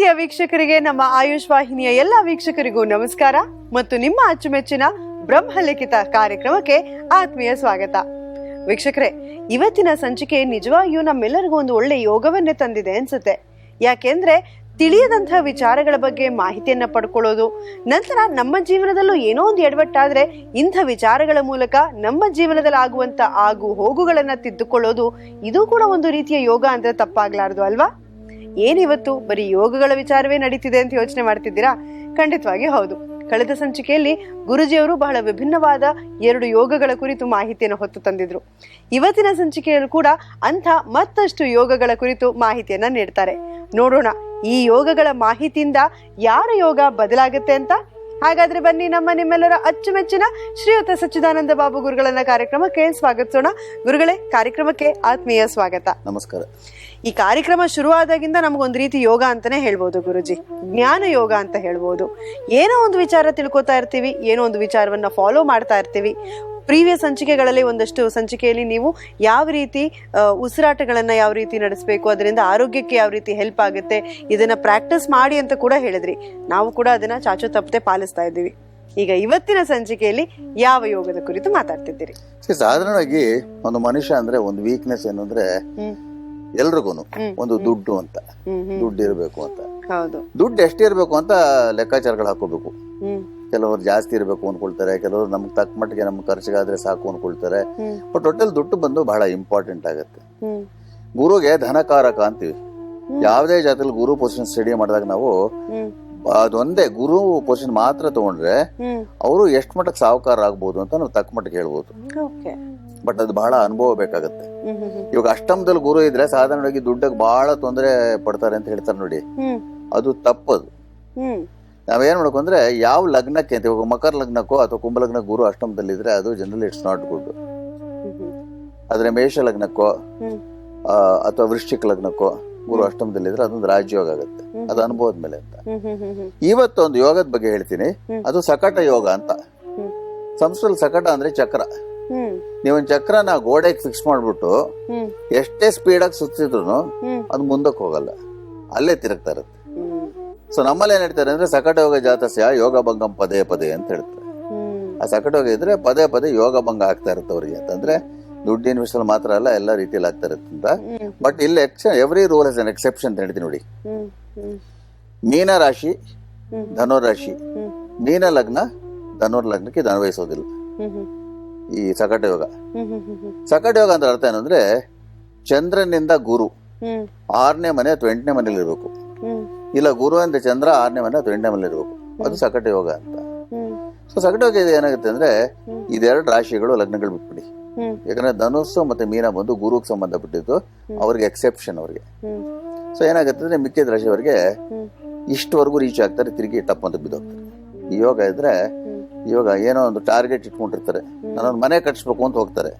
ಪ್ರೀತಿಯ ವೀಕ್ಷಕರಿಗೆ, ನಮ್ಮ ಆಯುಷ್ ವಾಹಿನಿಯ ಎಲ್ಲ ವೀಕ್ಷಕರಿಗೂ ನಮಸ್ಕಾರ ಮತ್ತು ನಿಮ್ಮ ಅಚ್ಚುಮೆಚ್ಚಿನ ಬ್ರಹ್ಮಲಿಖಿತ ಕಾರ್ಯಕ್ರಮಕ್ಕೆ ಆತ್ಮೀಯ ಸ್ವಾಗತ. ವೀಕ್ಷಕರೇ, ಇವತ್ತಿನ ಸಂಚಿಕೆ ನಿಜವಾಗಿಯೂ ನಮ್ಮೆಲ್ಲರಿಗೂ ಒಂದು ಒಳ್ಳೆ ಯೋಗವನ್ನೇ ತಂದಿದೆ ಅನ್ಸುತ್ತೆ. ಯಾಕೆಂದ್ರೆ ತಿಳಿಯದಂತಹ ವಿಚಾರಗಳ ಬಗ್ಗೆ ಮಾಹಿತಿಯನ್ನ ಪಡ್ಕೊಳ್ಳೋದು, ನಂತರ ನಮ್ಮ ಜೀವನದಲ್ಲೂ ಏನೋ ಒಂದು ಎಡವಟ್ಟಾದ್ರೆ ಇಂಥ ವಿಚಾರಗಳ ಮೂಲಕ ನಮ್ಮ ಜೀವನದಲ್ಲಿ ಆಗುವಂತ ಆಗು ಹೋಗುಗಳನ್ನ ತಿದ್ದುಕೊಳ್ಳೋದು, ಇದು ಕೂಡ ಒಂದು ರೀತಿಯ ಯೋಗ ಅಂದ್ರೆ ತಪ್ಪಾಗ್ಲಾರ್ದು ಅಲ್ವಾ? ಏನಿವತ್ತು ಬರೀ ಯೋಗಗಳ ವಿಚಾರವೇ ನಡೀತಿದೆ ಅಂತ ಯೋಚನೆ ಮಾಡ್ತಿದ್ದೀರಾ? ಖಂಡಿತವಾಗಿ ಹೌದು. ಕಳೆದ ಸಂಚಿಕೆಯಲ್ಲಿ ಗುರುಜಿಯವರು ಬಹಳ ವಿಭಿನ್ನವಾದ 2 ಯೋಗಗಳ ಕುರಿತು ಮಾಹಿತಿಯನ್ನು ಹೊತ್ತು ತಂದಿದ್ರು. ಇವತ್ತಿನ ಸಂಚಿಕೆಯಲ್ಲೂ ಕೂಡ ಅಂಥ ಮತ್ತಷ್ಟು ಯೋಗಗಳ ಕುರಿತು ಮಾಹಿತಿಯನ್ನ ನೀಡ್ತಾರೆ. ನೋಡೋಣ ಈ ಯೋಗಗಳ ಮಾಹಿತಿಯಿಂದ ಯಾರ ಯೋಗ ಬದಲಾಗುತ್ತೆ ಅಂತ. ಹಾಗಾದ್ರೆ ಬನ್ನಿ, ನಿಮ್ಮೆಲ್ಲರ ಅಚ್ಚುಮೆಚ್ಚಿನ ಶ್ರೀಯುತ ಸಚ್ಚಿದಾನಂದ ಬಾಬು ಗುರುಗಳನ್ನ ಕಾರ್ಯಕ್ರಮಕ್ಕೆ ಸ್ವಾಗತಿಸೋಣ. ಗುರುಗಳೇ, ಕಾರ್ಯಕ್ರಮಕ್ಕೆ ಆತ್ಮೀಯ ಸ್ವಾಗತ. ನಮಸ್ಕಾರ. ಈ ಕಾರ್ಯಕ್ರಮ ಶುರುವಾದಾಗಿಂದ ನಮಗೊಂದು ರೀತಿ ಯೋಗ ಅಂತಾನೆ ಹೇಳ್ಬೋದು ಗುರುಜಿ, ಜ್ಞಾನ ಯೋಗ ಅಂತ ಹೇಳ್ಬೋದು. ಏನೋ ಒಂದು ವಿಚಾರ ತಿಳ್ಕೊತಾ ಇರ್ತೀವಿ, ಏನೋ ಒಂದು ವಿಚಾರವನ್ನ ಫಾಲೋ ಮಾಡ್ತಾ ಇರ್ತೀವಿ. ಪ್ರೀವಿಯಸ್ ಸಂಚಿಕೆಗಳಲ್ಲಿ ಒಂದಷ್ಟು ಸಂಚಿಕೆಯಲ್ಲಿ ನೀವು ಯಾವ ರೀತಿ ಉಸಿರಾಟಗಳನ್ನ ಯಾವ ರೀತಿ ನಡೆಸಬೇಕು, ಅದರಿಂದ ಆರೋಗ್ಯಕ್ಕೆ ಯಾವ ರೀತಿ ಹೆಲ್ಪ್ ಆಗುತ್ತೆ, ಇದನ್ನ ಪ್ರಾಕ್ಟೀಸ್ ಮಾಡಿ ಅಂತ ಕೂಡ ಹೇಳಿದ್ರಿ. ನಾವು ಕೂಡ ಅದನ್ನ ಚಾಚು ತಪ್ಪದೆ ಪಾಲಿಸ್ತಾ ಇದ್ದೀವಿ. ಈಗ ಇವತ್ತಿನ ಸಂಚಿಕೆಯಲ್ಲಿ ಯಾವ ಯೋಗದ ಕುರಿತು ಮಾತಾಡ್ತಿದ್ದೀರಿ? ಸಾಧಾರಣವಾಗಿ ಒಂದು ಮನುಷ್ಯ ಅಂದ್ರೆ ಒಂದು ವೀಕ್ನೆಸ್ ಏನು ಅಂದ್ರೆ, ಎಲ್ರಿಗೂನು ಒಂದು ದುಡ್ಡು ಅಂತ, ದುಡ್ಡು ಇರಬೇಕು ಅಂತ. ದುಡ್ಡು ಎಷ್ಟಿರ್ಬೇಕು ಅಂತ ಲೆಕ್ಕಾಚಾರಗಳು ಹಾಕೋಬೇಕು. ಕೆಲವರು ಜಾಸ್ತಿ ಇರಬೇಕು ಅನ್ಕೊಳ್ತಾರೆ, ಕೆಲವರು ನಮ್ಗೆ ತಕ್ಕ ಮಟ್ಟಿಗೆ ನಮ್ ಖರ್ಚಿಗಾದ್ರೆ ಸಾಕು ಅನ್ಕೊಳ್ತಾರೆ. ಬಟ್ ಟೋಟಲ್ ದುಡ್ಡು ಬಂದು ಬಹಳ ಇಂಪಾರ್ಟೆಂಟ್ ಆಗುತ್ತೆ. ಗುರುಗೆ ಧನಕಾರಕ ಅಂತೀವಿ. ಯಾವುದೇ ಜಾತಿಯಲ್ಲಿ ಗುರು ಪೊಸಿಷನ್ ಸ್ಟಡಿ ಮಾಡಿದಾಗ ನಾವು ಅದೊಂದೇ ಗುರು ಪೊಸಿಷನ್ ಮಾತ್ರ ತಗೊಂಡ್ರೆ ಅವರು ಎಷ್ಟು ಮಟ್ಟಕ್ಕೆ ಸಾಹುಕಾರ ಆಗ್ಬೋದು ಅಂತ ನಾವು ತಕ್ಕ ಮಟ್ಟಿಗೆ ಹೇಳ್ಬೋದು. ಬಟ್ ಅದು ಬಹಳ ಅನುಭವ ಬೇಕಾಗತ್ತೆ. ಇವಾಗ ಅಷ್ಟಮದಲ್ಲಿ ಗುರು ಇದ್ರೆ ಸಾಧಾರಣವಾಗಿ ದುಡ್ಡಕ್ಕೆ ಬಹಳ ತೊಂದರೆ ಪಡ್ತಾರೆ ಅಂತ ಹೇಳ್ತಾರೆ ನೋಡಿ, ಅದು ತಪ್ಪದು. ನಾವೇನ್ ಮಾಡ್ಬೇಕು ಅಂದ್ರೆ, ಯಾವ ಲಗ್ನಕ್ಕೆ ಅಂತ, ಇವಾಗ ಮಕರ ಲಗ್ನಕ್ಕೋ ಅಥವಾ ಕುಂಭ ಲಗ್ನಕ್ಕೆ ಗುರು ಅಷ್ಟಮದಲ್ಲಿ ಇದ್ರೆ ಅದು ಜನರಲಿ ಇಟ್ಸ್ ನಾಟ್ ಗುಡ್. ಆದ್ರೆ ಮೇಷ ಲಗ್ನಕ್ಕೋ ಅಥವಾ ವೃಶ್ಚಿಕ ಲಗ್ನಕ್ಕೋ ಗುರು ಅಷ್ಟಮದಲ್ಲಿ ಇದ್ರೆ ಅದೊಂದು ರಾಜಯೋಗ ಆಗುತ್ತೆ. ಅದು ಅನುಭವದ ಮೇಲೆ ಅಂತ. ಇವತ್ತೊಂದು ಯೋಗದ ಬಗ್ಗೆ ಹೇಳ್ತೀನಿ. ಅದು ಸಕಟ ಯೋಗ ಅಂತ. ಸಂಸ್ಕೃತದಲ್ಲಿ ಸಕಟ ಅಂದ್ರೆ ಚಕ್ರ. ನೀವೊಂದ್ ಚಕ್ರನ ಗೋಡೆಗೆ ಫಿಕ್ಸ್ ಮಾಡ್ಬಿಟ್ಟು ಎಷ್ಟೇ ಸ್ಪೀಡ್ ಆಗಿ ಸುತ್ತಿದ್ರು ಅದು ಮುಂದಕ್ಕೆ ಹೋಗಲ್ಲ, ಅಲ್ಲೇ ತಿರುಗ್ತಾ ಇರುತ್ತೆ. ಸೊ ನಮ್ಮಲ್ಲಿ ಏನ್ ಹೇಳ್ತಾರೆ ಅಂದ್ರೆ, ಸಕಟ ಯೋಗ ಜಾತಸ್ಯ ಯೋಗ ಭಂಗಂ ಪದೇ ಪದೇ ಅಂತ ಹೇಳ್ತಾರೆ. ಆ ಸಕಟ ಯೋಗ ಇದ್ರೆ ಪದೇ ಪದೇ ಯೋಗ ಭಂಗ ಆಗ್ತಾ ಇರುತ್ತೆ ಅವ್ರಿಗೆ ಅಂತಂದ್ರೆ, ದುಡ್ಡಿನ ವಿಷಯದಲ್ಲಿ ಮಾತ್ರ ಅಲ್ಲ, ಎಲ್ಲ ರೀತಿಯಲ್ಲಿ ಆಗ್ತಾ ಇರುತ್ತೆ ಅಂತ. ಬಟ್ ಇಲ್ಲಿ every rule has an exception ಅಂತ ಹೇಳ್ತೀನಿ ನೋಡಿ. ಮೀನ ರಾಶಿ, ಧನುರಾಶಿ, ಮೀನ ಲಗ್ನ ಧನುರ್ ಲಗ್ನಕ್ಕೆ ಇದು ಅನ್ವಯಿಸೋದಿಲ್ಲ ಈ ಸಕಟ ಯೋಗ. ಸಕಟ ಯೋಗ ಅಂತ ಅರ್ಥ ಏನಂದ್ರೆ, ಚಂದ್ರನಿಂದ ಗುರು 6ನೇ ಮನೆ ಅಥವಾ 8ನೇ ಮನೇಲಿ ಇರ್ಬೇಕು. ಇಲ್ಲ ಗುರು ಅಂದ್ರೆ ಚಂದ್ರ 6ನೇ ಮನೆ ಅಥವಾ 8ನೇ ಮನೇಲಿ ಇರ್ಬೇಕು. ಅದು ಸಕಟ ಯೋಗ ಅಂತ. ಸೊ ಸಕಟ ಯೋಗ ಏನಾಗುತ್ತೆ ಅಂದ್ರೆ, ಇದೆರಡು ರಾಶಿಗಳು ಲಗ್ನಗಳು ಬಿಟ್ಬಿಡಿ. ಯಾಕಂದ್ರೆ ಧನುಸ್ಸು ಮತ್ತೆ ಮೀನ ಬಂದು ಗುರುಗೆ ಸಂಬಂಧಪಟ್ಟಿದ್ದು, ಅವ್ರಿಗೆ ಎಕ್ಸೆಪ್ಷನ್ ಅವ್ರಿಗೆ. ಸೊ ಏನಾಗುತ್ತೆ ಅಂದ್ರೆ, ಮಿಕ್ಕಿದ ರಾಶಿಯವರಿಗೆ ಇಷ್ಟವರೆಗೂ ರೀಚ್ ಆಗ್ತಾರೆ, ತಿರುಗಿ ಟಪ್ ಅಂತ ಬಿದ್ದೋಗ್ತಾರೆ. ಈ ಯೋಗ ಇದ್ರೆ, ಇವಾಗ ಏನೋ ಒಂದು ಟಾರ್ಗೆಟ್ ಇಟ್ಕೊಂಡಿರ್ತಾರೆ, ನಾನೊಂದು ಮನೆ ಕಟ್ಸ್ಬೇಕು ಅಂತ ಹೋಗ್ತಾರೆ.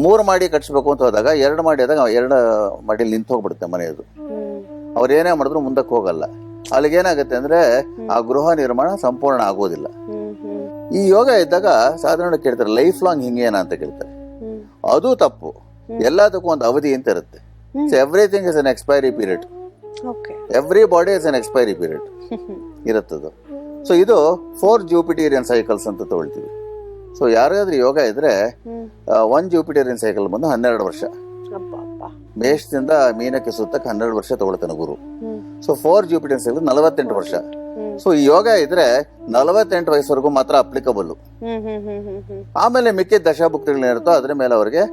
3 ಮಾಡಿ ಕಟ್ಸ್ಬೇಕು ಅಂತ ಹೋದಾಗ 2 ಮಾಡಿ ಆದಾಗ 2 ಮಾಡಿಲಿ ನಿಂತು ಹೋಗ್ಬಿಡುತ್ತೆ ಮನೆಯದು. ಅವ್ರು ಏನೇ ಮಾಡಿದ್ರು ಮುಂದಕ್ಕೆ ಹೋಗಲ್ಲ. ಅಲ್ಲಿಗೆ ಏನಾಗುತ್ತೆ ಅಂದ್ರೆ, ಆ ಗೃಹ ನಿರ್ಮಾಣ ಸಂಪೂರ್ಣ ಆಗೋದಿಲ್ಲ. ಈ ಯೋಗ ಇದ್ದಾಗ ಸಾಧಾರಣ ಕೇಳ್ತಾರೆ, ಲೈಫ್ ಲಾಂಗ್ ಹಿಂಗೇನ ಅಂತ ಕೇಳ್ತಾರೆ. ಅದು ತಪ್ಪು. ಎಲ್ಲದಕ್ಕೂ ಒಂದು ಅವಧಿ ಅಂತ ಇರುತ್ತೆ. Everything is an expiry period. Everybody is an expiry period ಇರುತ್ತದು. ಸೊ ಇದು 4 ಜೂಪಿಟೇರಿಯನ್ ಸೈಕಲ್ಸ್ ಅಂತ ತಗೊಳ್ತೀವಿ. ಸೊ ಯಾರಾದ್ರೂ ಯೋಗ ಇದ್ರೆ 1 ಜೂಪಿಟೇರಿಯನ್ ಸೈಕಲ್ ಬಂದು 12 ವರ್ಷ. ಮೇಷದಿಂದ ಮೀನಕ್ಕೆ ಸುತ್ತಕ್ಕೆ 12 ವರ್ಷ ತಗೊಳ್ತಾನೆ ಗುರು. ಸೊ 4 ಜೂಪಿಟೇರಿಯನ್ ಸೈಕಲ್ 48 ವರ್ಷ. ಸೊ ಈ ಯೋಗ ಇದ್ರೆ 48 ವಯಸ್ಸವರೆಗೂ ಮಾತ್ರ ಅಪ್ಲಿಕಬಲ್. ಆಮೇಲೆ ಮಿಕ್ಕಿದ ದಶಾಭುಕ್ತಿಗಳೇನಿರುತ್ತೋ ಅದ್ರ ಮೇಲೆ ಅವ್ರಿಗೆ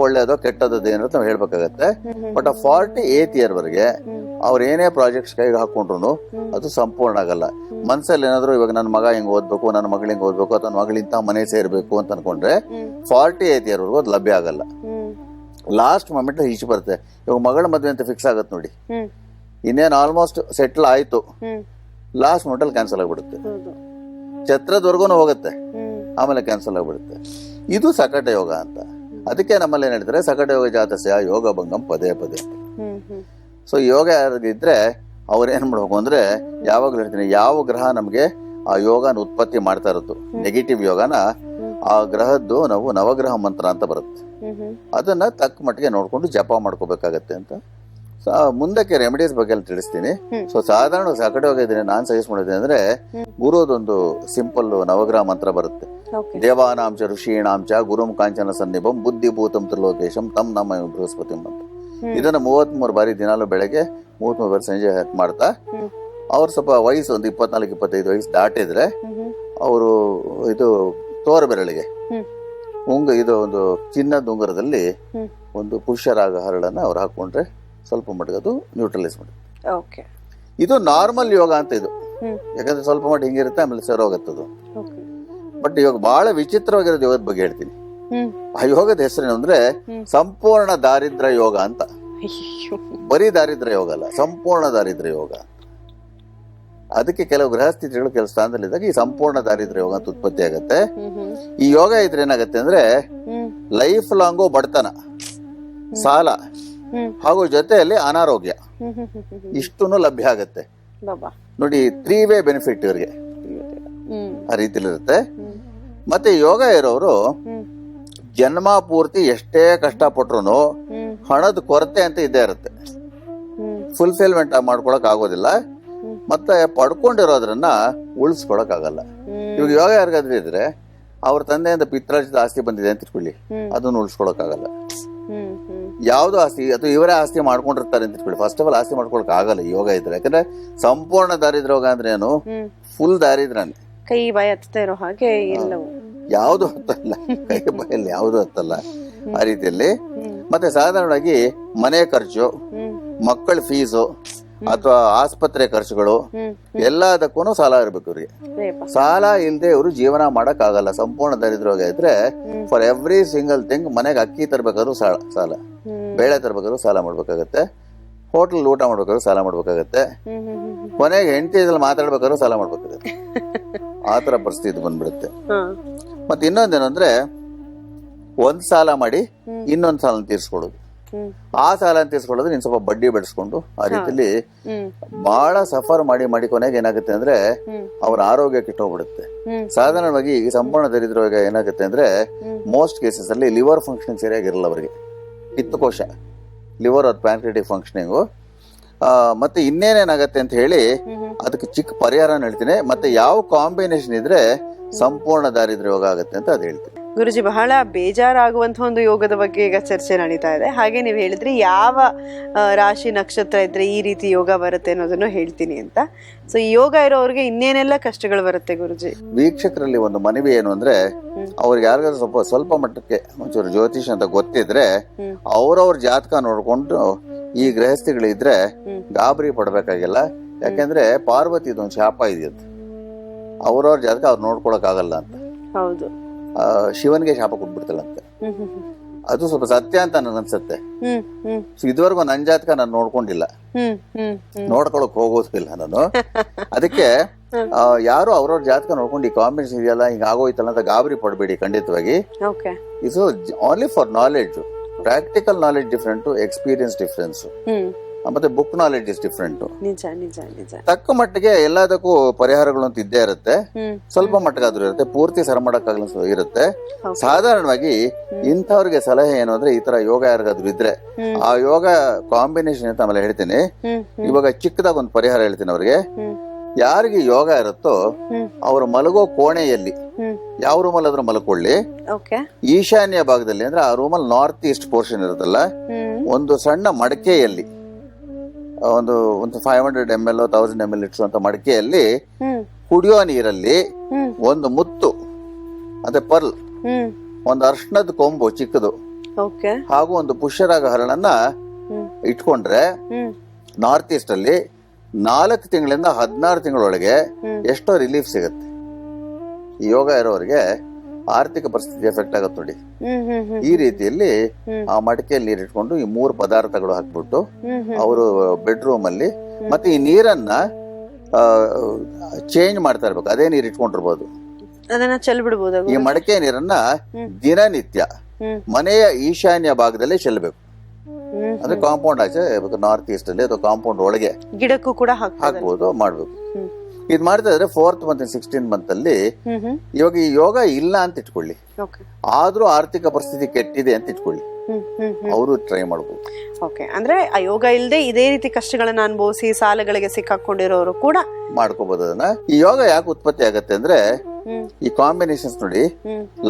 ಒಳ್ಳೇದೋ ಕೆಟ್ಟದ್ದು ಏನಿರುತ್ತೋ ನಾವು ಹೇಳ್ಬೇಕಾಗತ್ತೆ. ಬಟ್ 48th ಇಯರ್ ವರೆಗೆ ಅವ್ರ ಏನೇ ಪ್ರಾಜೆಕ್ಟ್ಸ್ ಕೈಗೆ ಹಾಕೊಂಡ್ರು ಅದು ಸಂಪೂರ್ಣ ಆಗಲ್ಲ. ಮನ್ಸಲ್ಲಿ ಏನಾದ್ರು, ಇವಾಗ ನನ್ನ ಮಗ ಹಿಂಗ್ ಓದ್ಬೇಕು, ನನ್ನ ಮಗಳು ಹಿಂಗ್ ಓದ್ಬೇಕು, ಅಥವಾ ನನ್ನ ಮಗಳಿಂತ ಮನೆ ಸೇರ್ಬೇಕು ಅಂತ ಅನ್ಕೊಂಡ್ರೆ 48th ಇಯರ್ ವರೆಗೂ ಅದು ಲಭ್ಯ ಆಗಲ್ಲ. ಲಾಸ್ಟ್ ಮೊಮೆಂಟ್ ಈಚೆ ಬರುತ್ತೆ. ಇವಾಗ ಮಗಳ ಮದ್ವೆ ಅಂತ ಫಿಕ್ಸ್ ಆಗತ್ತೆ ನೋಡಿ, ಇನ್ನೇನು ಆಲ್ಮೋಸ್ಟ್ ಸೆಟ್ಲ್ ಆಯ್ತು, ಲಾಸ್ಟ್ ಮೊಮೆಂಟ್ ಅಲ್ಲಿ ಕ್ಯಾನ್ಸಲ್ ಆಗ್ಬಿಡುತ್ತೆ. ಛತ್ರದವರೆಗೂ ಹೋಗುತ್ತೆ, ಆಮೇಲೆ ಕ್ಯಾನ್ಸಲ್ ಆಗ್ಬಿಡುತ್ತೆ. ಇದು ಸಕಟ ಯೋಗ ಅಂತ. ಅದಕ್ಕೆ ನಮ್ಮಲ್ಲಿ ಏನ್ ಹೇಳ್ತಾರೆ, ಸಕಟ ಯೋಗ ಜಾತಸ್ಯ ಯೋಗ ಭಂಗಂ ಪದೇ ಪದೇ. ಸೊ ಯೋಗ ಯಾರಿದ್ರೆ ಅವ್ರೇನ್ ಮಾಡ್ಬೇಕು ಅಂದ್ರೆ, ಯಾವಾಗ್ಲೂ ಹೇಳ್ತೀನಿ, ಯಾವ ಗ್ರಹ ನಮ್ಗೆ ಆ ಯೋಗನ ಉತ್ಪತ್ತಿ ಮಾಡ್ತಾ ಇರೋದು, ನೆಗೆಟಿವ್ ಯೋಗನ, ಆ ಗ್ರಹದ್ದು ನಾವು ನವಗ್ರಹ ಮಂತ್ರ ಅಂತ ಬರುತ್ತೆ. ಅದನ್ನ ತಕ್ಕ ಮಟ್ಟಿಗೆ ನೋಡ್ಕೊಂಡು ಜಪ ಮಾಡ್ಕೋಬೇಕಾಗತ್ತೆ ಅಂತ ಮುಂದಕ್ಕೆ ರೆಮಿಡೀಸ್ ಬಗ್ಗೆ ಎಲ್ಲ ತಿಳಿಸ್ತೀನಿ. ಸೊ ಸಾಧಾರಣ ಸಾಕಡೆ ಹೋಗಿದ್ದೀನಿ ನಾನು ಸಜೆಸ್ಟ್ ಮಾಡಿದ್ದೀನಿ ಅಂದ್ರೆ ಗುರುದೊಂದು ಸಿಂಪಲ್ ನವಗ್ರಹ ಮಂತ್ರ ಬರುತ್ತೆ. ದೇವಾನಾಂಚ ಋಷೀಣಾಂಚ ಗುರುಂ ಕಾಂಚನ ಸನ್ನಿಭಂ ಬುದ್ಧಿಭೂತಂ ತ್ರಿಲೋಕೇಶಂ ತಮ್ ನಮ್ಮ ಬೃಹಸ್ಪತಿ ಅಂತ. ಇದನ್ನ 33 ಬಾರಿ ದಿನಾಲು ಬೆಳಗ್ಗೆ 33 ಬಾರಿ ಸಂಜೆ ಮಾಡ್ತಾ ಅವ್ರು ಸ್ವಲ್ಪ ವಯಸ್ಸು ಒಂದು 24-25 ವಯಸ್ಸು ದಾಟಿದ್ರೆ ಅವರು ಇದು ತೋರ ಬೆರಳಿಗೆ ಇದು ಒಂದು ಚಿನ್ನದ ಉಂಗುರದಲ್ಲಿ ಒಂದು ಪುಷ್ಯರಾಗ ಹರಳನ್ನ ಅವ್ರು ಹಾಕೊಂಡ್ರೆ ಸ್ವಲ್ಪ ಮಟ್ಟಿಗೆ ಅದು ನ್ಯೂಟ್ರಲೈಸ್ ಮಾಡುತ್ತೆ. ಇದು ನಾರ್ಮಲ್ ಯೋಗ ಅಂತ ಇದು, ಯಾಕಂದ್ರೆ ಸ್ವಲ್ಪ ಮಟ್ಟಿಗೆ ಹಿಂಗಿರುತ್ತೆ ಆಮೇಲೆ ಸರ್ ಹೋಗತ್ತದು. ಬಟ್ ಇವಾಗ ಬಹಳ ವಿಚಿತ್ರವಾಗಿರೋದು ಯೋಗದ ಬಗ್ಗೆ ಹೇಳ್ತೀನಿ. ಆ ಯೋಗದ ಹೆಸರೇನು ಅಂದ್ರೆ ಸಂಪೂರ್ಣ ದಾರಿದ್ರ್ಯ ಯೋಗ ಅಂತ. ಬರೀ ದಾರಿದ್ರ್ಯ ಯೋಗ ಅಲ್ಲ, ಸಂಪೂರ್ಣ ದಾರಿದ್ರ್ಯ ಯೋಗ. ಅದಕ್ಕೆ ಕೆಲವು ಗೃಹಸ್ಥಿತಿಗಳು ಕೆಲವು ಸ್ಥಾನದಲ್ಲಿದ್ದಾಗ ಈ ಸಂಪೂರ್ಣ ದಾರಿದ್ರ್ಯ ಯೋಗ ಅಂತ ಉತ್ಪತ್ತಿ ಆಗತ್ತೆ. ಈ ಯೋಗ ಇದ್ರೆ ಏನಾಗತ್ತೆ ಅಂದ್ರೆ ಲೈಫ್ ಲಾಂಗು ಬಡತನ, ಸಾಲ ಹಾಗೂ ಜೊತೆಯಲ್ಲಿ ಅನಾರೋಗ್ಯ ಇಷ್ಟೂ ಲಭ್ಯ ಆಗತ್ತೆ ನೋಡಿ. 3 ವೇ ಬೆನಿಫಿಟ್ ಇವರಿಗೆ ಆ ರೀತಿಲಿ ಇರುತ್ತೆ. ಮತ್ತೆ ಯೋಗ ಇರೋರು ಜನ್ಮ ಪೂರ್ತಿ ಎಷ್ಟೇ ಕಷ್ಟಪಟ್ರು ಹಣದ ಕೊರತೆ ಅಂತ ಇದ್ದೇ ಇರುತ್ತೆ. ಫುಲ್ಫಿಲ್ಮೆಂಟ್ ಮಾಡ್ಕೊಳಕ್ ಆಗೋದಿಲ್ಲ, ಮತ್ತೆ ಪಡ್ಕೊಂಡಿರೋದ್ರನ್ನ ಉಳಿಸ್ಕೊಳಕ್ ಆಗಲ್ಲ. ಇವಾಗ ಯೋಗ ಯಾರಿಗಾದ್ರೂ ಇದ್ರೆ ಅವ್ರ ತಂದೆಯಿಂದ ಪಿತ್ರಾರ್ಜಿತ ಆಸ್ತಿ ಬಂದಿದೆ ಅಂತ ಇಟ್ಕೊಳ್ಳಿ, ಅದನ್ನ ಉಳಿಸ್ಕೊಳಕ್ ಆಗಲ್ಲ. ಯಾವ್ದು ಆಸ್ತಿ ಅಥವಾ ಇವರೇ ಆಸ್ತಿ ಮಾಡ್ಕೊಂಡಿರ್ತಾರೆ ಅಂತ ಇಟ್ಕೊಳ್ಳಿ, ಫಸ್ಟ್ ಆಫ್ ಆಲ್ ಆಸ್ತಿ ಮಾಡ್ಕೊಳಕ್ ಆಗಲ್ಲ ಯೋಗ ಇದ್ರೆ. ಯಾಕಂದ್ರೆ ಸಂಪೂರ್ಣ ದಾರಿದ್ರ್ಯ ಯೋಗ ಅಂದ್ರೆ ಏನು, ಫುಲ್ ದಾರಿದ್ರ್ಯನೇ. ಕೈ ಬಾಯಿ ಹತ್ತದೇ ಇರೋ ಹಾಗೆ ಯಾವ್ದು ಹತ್ತಲ್ಲ, ಕೈ ಬಾಯಲ್ಲಿ ಯಾವ್ದು ಹತ್ತಲ್ಲ ಆ ರೀತಿಯಲ್ಲಿ. ಮತ್ತೆ ಸಾಧಾರಣವಾಗಿ ಮನೆ ಖರ್ಚು, ಮಕ್ಕಳ ಫೀಸು ಅಥವಾ ಆಸ್ಪತ್ರೆ ಖರ್ಚುಗಳು ಎಲ್ಲದಕ್ಕೂ ಸಾಲ ಇರ್ಬೇಕು ಇವ್ರಿಗೆ. ಸಾಲ ಇಲ್ಲದೆ ಇವರು ಜೀವನ ಮಾಡಕ್ ಆಗಲ್ಲ. ಸಂಪೂರ್ಣ ದಾರಿದ್ರ್ಯ ಇದ್ರೆ ಫಾರ್ ಎವ್ರಿ ಸಿಂಗಲ್ ಥಿಂಗ್, ಮನೆಗೆ ಅಕ್ಕಿ ತರ್ಬೇಕಾದ್ರೂ ಸಾಲ, ಬೇಳೆ ತರ್ಬೇಕಾದ್ರೂ ಸಾಲ ಮಾಡ್ಬೇಕಾಗತ್ತೆ, ಹೋಟೆಲ್ ಊಟ ಮಾಡ್ಬೇಕಾದ್ರೂ ಸಾಲ ಮಾಡ್ಬೇಕಾಗತ್ತೆ, ಕೊನೆಗೆ ಹೆಂಡತಿ ಇದ್ರಲ್ಲಿ ಮಾತಾಡ್ಬೇಕಾದ್ರೂ ಸಾಲ ಮಾಡ್ಬೇಕಾಗತ್ತೆ. ಆತರ ಪರಿಸ್ಥಿತಿ ಬಂದ್ಬಿಡುತ್ತೆ. ಮತ್ತೆ ಇನ್ನೊಂದೇನು ಅಂದ್ರೆ ಒಂದ್ ಸಾಲ ಮಾಡಿ ಇನ್ನೊಂದ್ ಸಾಲ ತೀರ್ಸ್ಕೊಡೋದು. ಆ ಸಾಲ ತೀರ್ಸ್ಕೊಳ್ಳೋದು ನೀನ್ ಸ್ವಲ್ಪ ಬಡ್ಡಿ ಬೆಳೆಸ್ಕೊಂಡು ಆ ರೀತಿಲಿ ಬಹಳ ಸಫರ್ ಮಾಡಿ ಕೊನೆಗೆ ಏನಾಗುತ್ತೆ ಅಂದ್ರೆ ಅವ್ರ ಆರೋಗ್ಯ ಕೆಟ್ಟೋಗ್ಬಿಡುತ್ತೆ. ಸಾಧಾರಣವಾಗಿ ಈ ಸಂಪೂರ್ಣ ದರಿದ್ರವಾಗ ಏನಾಗುತ್ತೆ ಅಂದ್ರೆ ಮೋಸ್ಟ್ ಕೇಸಸ್ ಅಲ್ಲಿ ಲಿವರ್ ಫಂಕ್ಷನಿಂಗ್ ಸರಿಯಾಗಿರಲ್ಲ ಅವರಿಗೆ. ಪಿತ್ತಕೋಶ, ಲಿವರ್ ಅಥವಾ ಪ್ಯಾನ್ಕ್ರಿಯಾಟಿಕ್ ಫಂಕ್ಷನಿಂಗು. ಮತ್ತೆ ಇನ್ನೇನೇನಾಗತ್ತೆ ಅಂತ ಹೇಳಿ ಅದಕ್ಕೆ ಚಿಕ್ಕ ಪರಿಹಾರ ಹೇಳ್ತೀನಿ. ಮತ್ತೆ ಯಾವ ಕಾಂಬಿನೇಷನ್ ಇದ್ರೆ ಸಂಪೂರ್ಣ ದಾರಿದ್ರ್ಯ ಯೋಗ ಆಗುತ್ತೆ ಅಂತ ಅದು ಹೇಳ್ತೀನಿ. ಗುರುಜಿ, ಬಹಳ ಬೇಜಾರಾಗುವಂತ ಒಂದು ಯೋಗದ ಬಗ್ಗೆ ಈಗ ಚರ್ಚೆ ನಡೀತಾ ಇದೆ. ಹಾಗೆ ನೀವು ಹೇಳಿದ್ರಿ ಯಾವ ರಾಶಿ ನಕ್ಷತ್ರ ಇದ್ರೆ ಈ ರೀತಿ ಯೋಗ ಬರುತ್ತೆ ಅನ್ನೋದನ್ನು ಹೇಳ್ತೀನಿ ಅಂತ. ಸೊ ಈ ಯೋಗ ಇರೋರಿಗೆ ಇನ್ನೇನೆಲ್ಲ ಕಷ್ಟಗಳು ಬರುತ್ತೆ ಗುರುಜಿ? ವೀಕ್ಷಕರಲ್ಲಿ ಒಂದು ಮನವಿ ಏನು ಅಂದ್ರೆ, ಅವ್ರಿಗೆ ಯಾರಿಗಾದ್ರೂ ಸ್ವಲ್ಪ ಮಟ್ಟಕ್ಕೆ ಒಂಚೂರು ಜ್ಯೋತಿಷ್ ಅಂತ ಗೊತ್ತಿದ್ರೆ ಅವ್ರವ್ರ ಜಾತಕ ನೋಡ್ಕೊಂಡು ಈ ಗೃಹಸ್ಥಿಗಳಿದ್ರೆ ಗಾಬರಿ ಪಡ್ಬೇಕಾಗಿಲ್ಲ. ಯಾಕೆಂದ್ರೆ ಪಾರ್ವತಿ ಇದೊಂದು ಶಾಪ ಇದೆಯಂತ, ಅವ್ರವ್ರ ಜಾತಕ ಅವ್ರು ನೋಡ್ಕೊಳಕ್ ಆಗಲ್ಲ ಅಂತ. ಹೌದು, ಶಿವನ್ಗೆ ಶಾಪ ಕೊಟ್ಬಿಡ್ತಾಳಂತೆ. ಅದು ಸ್ವಲ್ಪ ಸತ್ಯ ಅಂತ ನನ್ ಅನ್ಸತ್ತೆ. ಇದುವರೆಗೂ ನನ್ ಜಾತಕ ನಾನು ನೋಡ್ಕೊಂಡಿಲ್ಲ, ನೋಡ್ಕೊಳಕ್ ಹೋಗೋದಿಲ್ಲ ನಾನು. ಅದಕ್ಕೆ ಯಾರು ಅವ್ರವ್ರ ಜಾತಕ ನೋಡ್ಕೊಂಡು ಈ ಕಾಂಬಿನೇಷನ್ ಇದೆಯಲ್ಲ ಹಿಂಗ ಆಗೋಯ್ತಲ್ಲ ಅಂತ ಗಾಬರಿ ಪಡ್ಬೇಡಿ ಖಂಡಿತವಾಗಿ. ಇದು only for knowledge. Practical knowledge different, experience difference, ಮತ್ತೆ ಬುಕ್ ನಾಲೆಡ್ಜ್ ಇಸ್ ಡಿಫ್ರೆಂಟ್. ತಕ್ಕ ಮಟ್ಟಿಗೆ ಎಲ್ಲದಕ್ಕೂ ಪರಿಹಾರಗಳು ಅಂತ ಇದ್ದೇ ಇರುತ್ತೆ. ಸ್ವಲ್ಪ ಮಟ್ಟಿಗಾದ್ರೂ ಇರುತ್ತೆ, ಪೂರ್ತಿ ಸರ ಮಾಡಕ್ಕಾಗಲ್ಲ ಇರುತ್ತೆ. ಸಾಧಾರಣವಾಗಿ ಇಂಥವ್ರಿಗೆ ಸಲಹೆ ಏನು ಅಂದ್ರೆ, ಈ ತರ ಯೋಗ ಯಾರಿಗಾದ್ರೂ ಇದ್ರೆ ಆ ಯೋಗ ಕಾಂಬಿನೇಷನ್ ಅಂತ ಆಮೇಲೆ ಹೇಳ್ತೀನಿ. ಇವಾಗ ಚಿಕ್ಕದಾಗ ಒಂದು ಪರಿಹಾರ ಹೇಳ್ತೀನಿ ಅವ್ರಿಗೆ. ಯಾರಿಗೆ ಯೋಗ ಇರುತ್ತೋ ಅವರು ಮಲಗೋ ಕೋಣೆಯಲ್ಲಿ ಯಾವ ರೂಮಲ್ಲಿ ಆದ್ರೂ ಮಲ್ಕೊಳ್ಳಿ, ಈಶಾನ್ಯ ಭಾಗದಲ್ಲಿ ಅಂದ್ರೆ ಆ ರೂಮಲ್ಲಿ ನಾರ್ತ್ ಈಸ್ಟ್ ಪೋರ್ಷನ್ ಇರುತ್ತಲ್ಲ, ಒಂದು ಸಣ್ಣ ಮಡಕೆಯಲ್ಲಿ ಒಂದು 500 ml 1000 ml ಇಟ್ಟಿರುವಂತ ಮಡಕೆಯಲ್ಲಿ ಕುಡಿಯೋ ನೀರಲ್ಲಿ ಒಂದು ಮುತ್ತು ಅಂದ್ರೆ ಪರ್ಲ್, ಒಂದು ಅರ್ಶನದ ಕೊಂಬು ಚಿಕ್ಕದು ಹಾಗೂ ಒಂದು ಪುಷ್ಯರಾಗ ಹರಳನ್ನ ಇಟ್ಕೊಂಡ್ರೆ ನಾರ್ತ್ ಈಸ್ಟ್ ಅಲ್ಲಿ 4 ತಿಂಗಳಿಂದ 16 ತಿಂಗಳೊಳಗೆ ಎಷ್ಟೋ ರಿಲೀಫ್ ಸಿಗತ್ತೆ. ಈ ಯೋಗ ಇರೋರಿಗೆ ಆರ್ಥಿಕ ಪರಿಸ್ಥಿತಿ ಎಫೆಕ್ಟ್ ಆಗತ್ತೆ ನೋಡಿ. ಈ ರೀತಿಯಲ್ಲಿ ಆ ಮಡಿಕೆಯಲ್ಲಿ ನೀರ್ ಇಟ್ಕೊಂಡು ಈ 3 ಪದಾರ್ಥಗಳು ಹಾಕ್ಬಿಟ್ಟು ಅವರು ಬೆಡ್ರೂಮ್ ಅಲ್ಲಿ, ಮತ್ತೆ ಈ ನೀರನ್ನ ಚೇಂಜ್ ಮಾಡ್ತಾ ಇರ್ಬೇಕು. ಅದೇ ನೀರ್ ಇಟ್ಕೊಂಡಿರ್ಬೋದು, ಅದನ್ನ ಚೆಲ್ಬಿಡ್ಬೋದು. ಈ ಮಡಿಕೆ ನೀರನ್ನ ದಿನನಿತ್ಯ ಮನೆಯ ಈಶಾನ್ಯ ಭಾಗದಲ್ಲಿ ಚೆಲ್ಲಬೇಕು. ಅಂದ್ರೆ ಕಾಂಪೌಂಡ್ ಆಚೆ ನಾರ್ತ್ ಈಸ್ಟ್ ಅಲ್ಲಿ ಅಥವಾ ಕಾಂಪೌಂಡ್ ಒಳಗೆ ಗಿಡಕ್ಕೂ ಕೂಡ ಹಾಕ್ಬೋದು, ಮಾಡ್ಬೇಕು. ಇದ್ ಮಾಡ್ತಾ ಇದ್ರೆ 4th ಮಂತ್ 16th ಮಂತ್ ಅಲ್ಲಿ ಇವಾಗ ಈ ಯೋಗ ಇಲ್ಲ ಅಂತ ಇಟ್ಕೊಳ್ಳಿ, ಆದ್ರೂ ಆರ್ಥಿಕ ಪರಿಸ್ಥಿತಿ ಕೆಟ್ಟಿದೆ ಅಂತ ಇಟ್ಕೊಳ್ಳಿ. ಅವರು ಟ್ರೈ ಮಾಡ್ಬೋದು. ಓಕೆ, ಅಂದ್ರೆ ಆ ಯೋಗ ಇಲ್ಲದೆ ಇದೇ ರೀತಿ ಕಷ್ಟಗಳನ್ನ ಅನುಭವಿಸಿ ಸಾಲಗಳಿಗೆ ಸಿಕ್ಕಾಕೊಂಡಿರೋರು ಕೂಡ ಮಾಡ್ಕೋಬಹುದು ಅದನ್ನ. ಈ ಯೋಗ ಯಾಕೆ ಉತ್ಪತ್ತಿ ಆಗತ್ತೆ ಅಂದ್ರೆ ಈ ಕಾಂಬಿನೇಷನ್ಸ್ ನೋಡಿ,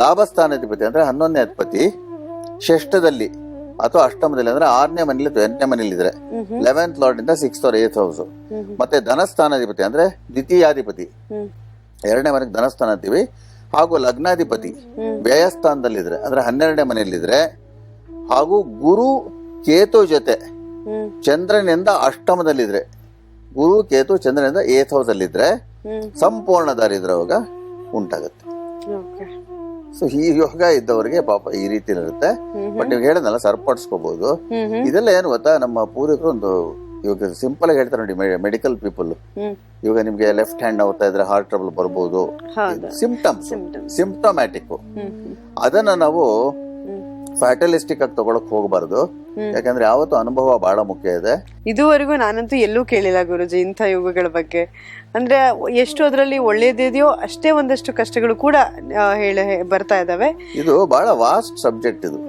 ಲಾಭಸ್ಥಾನಾಧಿಪತಿ ಅಂದ್ರೆ 11ನೇ ಅಧಿಪತಿ ಷಷ್ಠದಲ್ಲಿ ಅಥವಾ ಅಷ್ಟಮದಲ್ಲಿ ಅಂದ್ರೆ 6ನೇ ಮನೇಲಿ 8ನೇ ಮನೇಲಿ ಇದ್ರೆ 11th ಲಾರ್ಡ್ ಇಂದ 6th or 8th ಹೌಸ್. ಮತ್ತೆ ಧನಸ್ಥಾನಾಧಿಪತಿ ಅಂದ್ರೆ ದ್ವಿತೀಯಾಧಿಪತಿ 2ನೇ ಮನೆಗೆ ಧನಸ್ಥಾನ ಅಂತೀವಿ. ಹಾಗೂ ಲಗ್ನಾಧಿಪತಿ ವ್ಯಯಸ್ಥಾನದಲ್ಲಿದ್ರೆ ಅಂದ್ರೆ 12ನೇ ಮನೆಯಲ್ಲಿದ್ರೆ, ಹಾಗೂ ಗುರು ಕೇತು ಜೊತೆ ಚಂದ್ರನಿಂದ ಅಷ್ಟಮದಲ್ಲಿದ್ರೆ, ಗುರು ಕೇತು ಚಂದ್ರನಿಂದ 8th ಹೌಸ್ ಅಲ್ಲಿದ್ರೆ ಸಂಪೂರ್ಣ ದಾರಿದ್ರ್ಯ ಯೋಗ ಉಂಟಾಗುತ್ತೆ. ಸೊ ಈ ಯೋಗ ಇದ್ದವರಿಗೆ ಪಾಪ ಈ ರೀತಿ ಇರುತ್ತೆ. ಬಟ್ ನೀವು ಹೇಳೋದಲ್ಲ ಸರಿಪಡಿಸ್ಕೋಬಹುದು. ಇದೆಲ್ಲ ಏನು ಗೊತ್ತಾ, ನಮ್ಮ ಪೂರ್ವಿಕರು ಒಂದು ಇವಾಗ ಸಿಂಪಲ್ ಆಗಿ ಹೇಳ್ತಾರೆ ನೋಡಿ, ಮೆಡಿಕಲ್ ಪೀಪಲ್ ಇವಾಗ ನಿಮ್ಗೆ ಲೆಫ್ಟ್ ಹ್ಯಾಂಡ್ ಹೋಗ್ತಾ ಇದ್ರೆ ಹಾರ್ಟ್ ಟ್ರಬಲ್ ಬರ್ಬೋದು, ಸಿಂಪ್ಟಮ್ಯಾಟಿಕ್. ಅದನ್ನ ನಾವು ಫ್ಯಾಟಲಿಸ್ಟಿಕ್ ಆಗಿ ತಗೊಳಕ್ ಹೋಗಬಾರ್ದು. ಯಾಕಂದ್ರೆ ಯಾವತ್ತು ಅನುಭವ ಬಹಳ ಮುಖ್ಯ ಇದೆ. ಇದುವರೆಗೂ ನಾನಂತೂ ಎಲ್ಲೂ ಕೇಳಿಲ್ಲ ಗುರುಜಿ ಇಂಥ ಯೋಗಗಳ ಬಗ್ಗೆ. ಅಂದ್ರೆ ಎಷ್ಟು ಅದರಲ್ಲಿ ಒಳ್ಳೇದಿದೆಯೋ ಅಷ್ಟೇ ಒಂದಷ್ಟು ಕಷ್ಟಗಳು ಕೂಡ ಬರ್ತಾ ಇದಾವೆ. ಇದು ಬಹಳ ವಾಸ್ಟ್ ಸಬ್ಜೆಕ್ಟ್ ಇದು.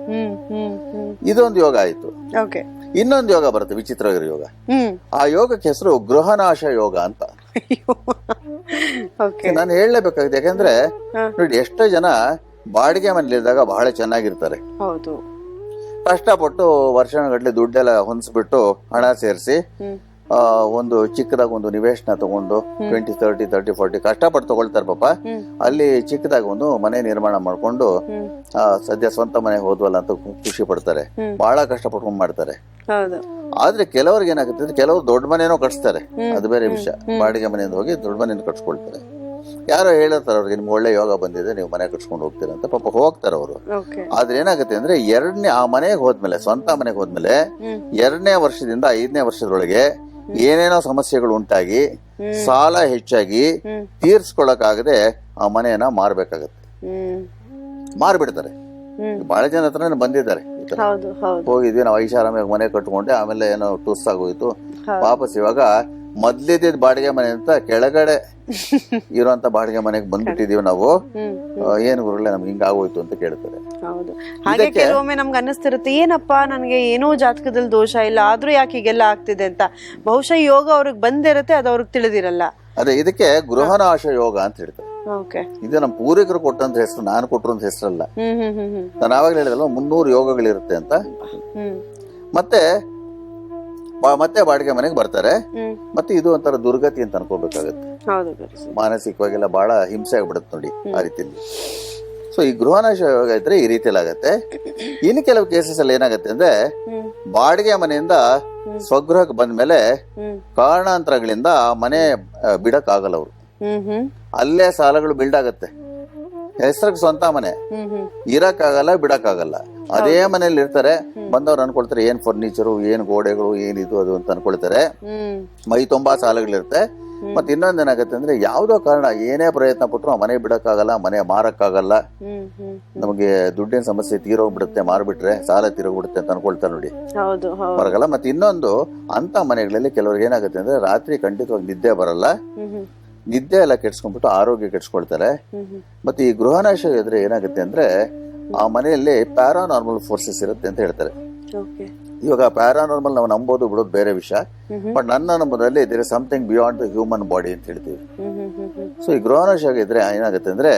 ಇದೊಂದು ಯೋಗ ಆಯ್ತು. ಇನ್ನೊಂದು ಯೋಗ ಬರುತ್ತೆ, ವಿಚಿತ್ರವಾಗಿರೋ ಯೋಗ. ಆ ಯೋಗಕ್ಕೆ ಹೆಸರು ಗೃಹನಾಶ ಯೋಗ ಅಂತ. ನಾನು ಹೇಳಲೇಬೇಕಾಗಿದೆ. ಯಾಕಂದ್ರೆ ನೋಡಿ, ಎಷ್ಟೋ ಜನ ಬಾಡಿಗೆ ಮನೇಲಿದ್ದಾಗ ಬಹಳ ಚೆನ್ನಾಗಿರ್ತಾರೆ. ಕಷ್ಟಪಟ್ಟು ವರ್ಷಗಟ್ಟಲೆ ದುಡ್ಡೆಲ್ಲ ಹೊಂದ್ಸ್ಬಿಟ್ಟು ಹಣ ಸೇರಿಸಿ ಒಂದು ಚಿಕ್ಕದಾಗ ಒಂದು ನಿವೇಶನ ತಗೊಂಡು 20, 30, 40 ಕಷ್ಟಪಟ್ಟು ತಗೊಳ್ತಾರೆ ಪಾಪ. ಅಲ್ಲಿ ಚಿಕ್ಕದಾಗ ಒಂದು ಮನೆ ನಿರ್ಮಾಣ ಮಾಡ್ಕೊಂಡು ಸದ್ಯ ಸ್ವಂತ ಮನೆ ಹೋದ್ವಲ್ಲ ಅಂತ ಖುಷಿ ಪಡ್ತಾರೆ. ಬಹಳ ಕಷ್ಟಪಟ್ಕೊಂಡು ಮಾಡ್ತಾರೆ. ಆದ್ರೆ ಕೆಲವ್ರಿಗೆ ಏನಾಗುತ್ತೆ, ಕೆಲವರು ದೊಡ್ಡ ಮನೇನೋ ಕಟ್ಸ್ತಾರೆ, ಅದು ಬೇರೆ ವಿಷಯ. ಬಾಡಿಗೆ ಮನೆಯಿಂದ ಹೋಗಿ ದೊಡ್ಡ ಮನೇನ ಕಟ್ಸ್ಕೊಳ್ತಾರೆ. ಯಾರೋ ಹೇಳ್ತಾರೆ ಅವ್ರಿಗೆ, ನಿಮ್ಗೆ ಒಳ್ಳೆ ಯೋಗ ಬಂದಿದೆ, ನೀವು ಮನೆ ಕಟ್ಸ್ಕೊಂಡು ಹೋಗ್ತೀರ ಅಂತ. ಪಾಪ ಹೋಗ್ತಾರೆ ಅವರು. ಆದ್ರೆ ಏನಾಗುತ್ತೆ ಅಂದ್ರೆ ಆ ಮನೆಗೆ ಹೋದ್ಮೇಲೆ, ಸ್ವಂತ ಮನೆಗೆ ಹೋದ್ಮೇಲೆ 2ನೇ ವರ್ಷದಿಂದ 5ನೇ ವರ್ಷದೊಳಗೆ ಏನೇನೋ ಸಮಸ್ಯೆಗಳು ಉಂಟಾಗಿ ಸಾಲ ಹೆಚ್ಚಾಗಿ ತೀರ್ಸ್ಕೊಳಕ್ಕಾಗದೆ ಆ ಮನೆಯನ್ನ ಮಾರ್ಬೇಕಾಗತ್ತೆ. ಮಾರ್ಬಿಡ್ತಾರೆ. ಬಹಳ ಜನ ಹತ್ರ ಬಂದಿದ್ದಾರೆ. ಹೋಗಿದ್ವಿ ನಾವು ಐಷಾರಾಮಿಯಾಗಿ ಮನೆ ಕಟ್ಕೊಂಡೆ, ಆಮೇಲೆ ಏನೋ ಟುಸ್ ಆಗೋಯ್ತು. ವಾಪಸ್ ಇವಾಗ ಮೊದ್ಲಿದ್ದ ಬಾಡಿಗೆ ಮನೆ ಅಂತ ಕೆಳಗಡೆ ಇರುವಂತ ಬಾಡಿಗೆ ಮನೆಗೆ ಬಂದ್ಬಿಟ್ಟಿದೀವಿ ನಾವು. ಏನ್ ಗುರುಗಳೇ ನಮ್ಗೆ ಹಿಂಗ ಆಗೋಯ್ತು ಅಂತ ಕೇಳ್ತಾರೆ. ಹಾಗೆ ಕೆಲವೊಮ್ಮೆ ನಮ್ಗೆ ಅನ್ನಿಸ್ತಿರುತ್ತೆ, ಏನಪ್ಪಾ ನನ್ಗೆ ಏನೋ ಜಾತಕದಲ್ಲಿ ದೋಷ ಇಲ್ಲ, ಆದ್ರೂ ಯಾಕೆ ಹೀಗೆಲ್ಲ ಆಗ್ತಿದೆ ಅಂತ. ಬಹುಶಃ ಯೋಗ ಅವ್ರಿಗೆ ಬಂದಿರತ್ತೆ, ಅದು ಅವ್ರಿಗೆ ತಿಳಿದಿರಲ್ಲ. ಅದೇ ಇದಕ್ಕೆ ಗೃಹನಾಶ ಯೋಗ ಅಂತ ಹೇಳ್ತಾರೆ. ಇದು ನಮ್ಮ ಪೂರ್ವಿಕರು ಕೊಟ್ಟಂತ ಹೆಸರು, ನಾನು ಕೊಟ್ಟರಂತ ಹೆಸರಲ್ಲ. ನಾನು ಆವಾಗಲೇ ಹೇಳಿದಲ್ಲ 300 ಯೋಗಗಳಿರುತ್ತೆ ಅಂತ. ಮತ್ತೆ ಬಾಡಿಗೆ ಮನೆಗೆ ಬರ್ತಾರೆ. ಮತ್ತೆ ಇದು ಒಂಥರ ದುರ್ಗತಿ ಅಂತ ಅನ್ಕೋಬೇಕಾಗತ್ತೆ. ಮಾನಸಿಕವಾಗೆಲ್ಲ ಬಹಳ ಹಿಂಸೆ ಆಗ್ಬಿಡುತ್ತೆ ನೋಡಿ ಆ ರೀತಿಯಲ್ಲಿ. ಸೊ ಈ ಗೃಹನಾಶ ಯೋಗ ಇದ್ರೆ ಈ ರೀತಿಯಲ್ಲಿ ಆಗತ್ತೆ. ಇನ್ನು ಕೆಲವು ಕೇಸಸ್ ಅಲ್ಲಿ ಏನಾಗತ್ತೆ ಅಂದ್ರೆ, ಬಾಡಿಗೆ ಮನೆಯಿಂದ ಸ್ವಗೃಹಕ್ಕೆ ಬಂದ್ಮೇಲೆ ಕಾರಣಾಂತರಗಳಿಂದ ಮನೆ ಬಿಡಕ್ ಆಗಲ್ಲ ಅವರು. ಅಲ್ಲೇ ಸಾಲಗಳು ಬಿಲ್ಡ್ ಆಗತ್ತೆ. ಹೆಸರಿಗೆ ಸ್ವಂತ ಮನೆ, ಇರಕ್ಕಾಗಲ್ಲ, ಬಿಡಕ್ಕಾಗಲ್ಲ. ಅದೇ ಮನೇಲಿ ಇರ್ತಾರೆ. ಬಂದವ್ರು ಅನ್ಕೊಳ್ತಾರೆ ಏನ್ ಫರ್ನಿಚರು, ಏನ್ ಗೋಡೆಗಳು, ಏನಿದು ಅದು ಅಂತ ಅನ್ಕೊಳ್ತಾರೆ. ಮೈ ತುಂಬಾ ಸಾಲಗಳಿರುತ್ತೆ. ಮತ್ತೆ ಇನ್ನೊಂದೇನಾಗತ್ತೆ ಅಂದ್ರೆ, ಯಾವ್ದೋ ಕಾರಣ ಏನೇ ಪ್ರಯತ್ನ ಪಟ್ರು ಆ ಮನೆ ಬಿಡಕ್ಕಾಗಲ್ಲ, ಮನೆ ಮಾರಕ್ಕಾಗಲ್ಲ. ನಮಗೆ ದುಡ್ಡಿನ ಸಮಸ್ಯೆ ತೀರೋಗ್ಬಿಡುತ್ತೆ, ಮಾರ್ಬಿಟ್ರೆ ಸಾಲ ತೀರೋಗ್ಬಿಡುತ್ತೆ ಅಂತ ಅನ್ಕೊಳ್ತಾರೆ ನೋಡಿ, ಬರಗಲ್ಲ. ಮತ್ತೆ ಇನ್ನೊಂದು, ಅಂತ ಮನೆಗಳಲ್ಲಿ ಕೆಲವ್ರಿಗೆ ಏನಾಗುತ್ತೆ ಅಂದ್ರೆ, ರಾತ್ರಿ ಖಂಡಿತವಾಗಿ ನಿದ್ದೆ ಬರಲ್ಲ. ನಿದ್ದೆ ಎಲ್ಲ ಕೆಡ್ಸ್ಕೊಂಡ್ಬಿಟ್ಟು ಆರೋಗ್ಯ ಕೆಡ್ಸ್ಕೊಳ್ತಾರೆ. ಮತ್ತೆ ಈ ಗೃಹನಾಶ ಇದ್ರೆ ಏನಾಗುತ್ತೆ ಅಂದ್ರೆ, ಆ ಮನೆಯಲ್ಲಿ ಪ್ಯಾರಾನಾರ್ಮಲ್ ಫೋರ್ಸಸ್ ಇರುತ್ತೆ ಅಂತ ಹೇಳ್ತಾರೆ. ಇವಾಗ ಪ್ಯಾರಾನಾರ್ಮಲ್ ನಾವು ನಂಬೋದು ಬಿಡೋದು ಬೇರೆ ವಿಷಯ. ಬಟ್ ನನ್ನ ನಂಬೋದಲ್ಲಿ there is something beyond the human body ಅಂತ ಹೇಳ್ತೀವಿ. ಸೊ ಈ ಗೃಹನಾಶ ಇದ್ರೆ ಏನಾಗುತ್ತೆ ಅಂದ್ರೆ,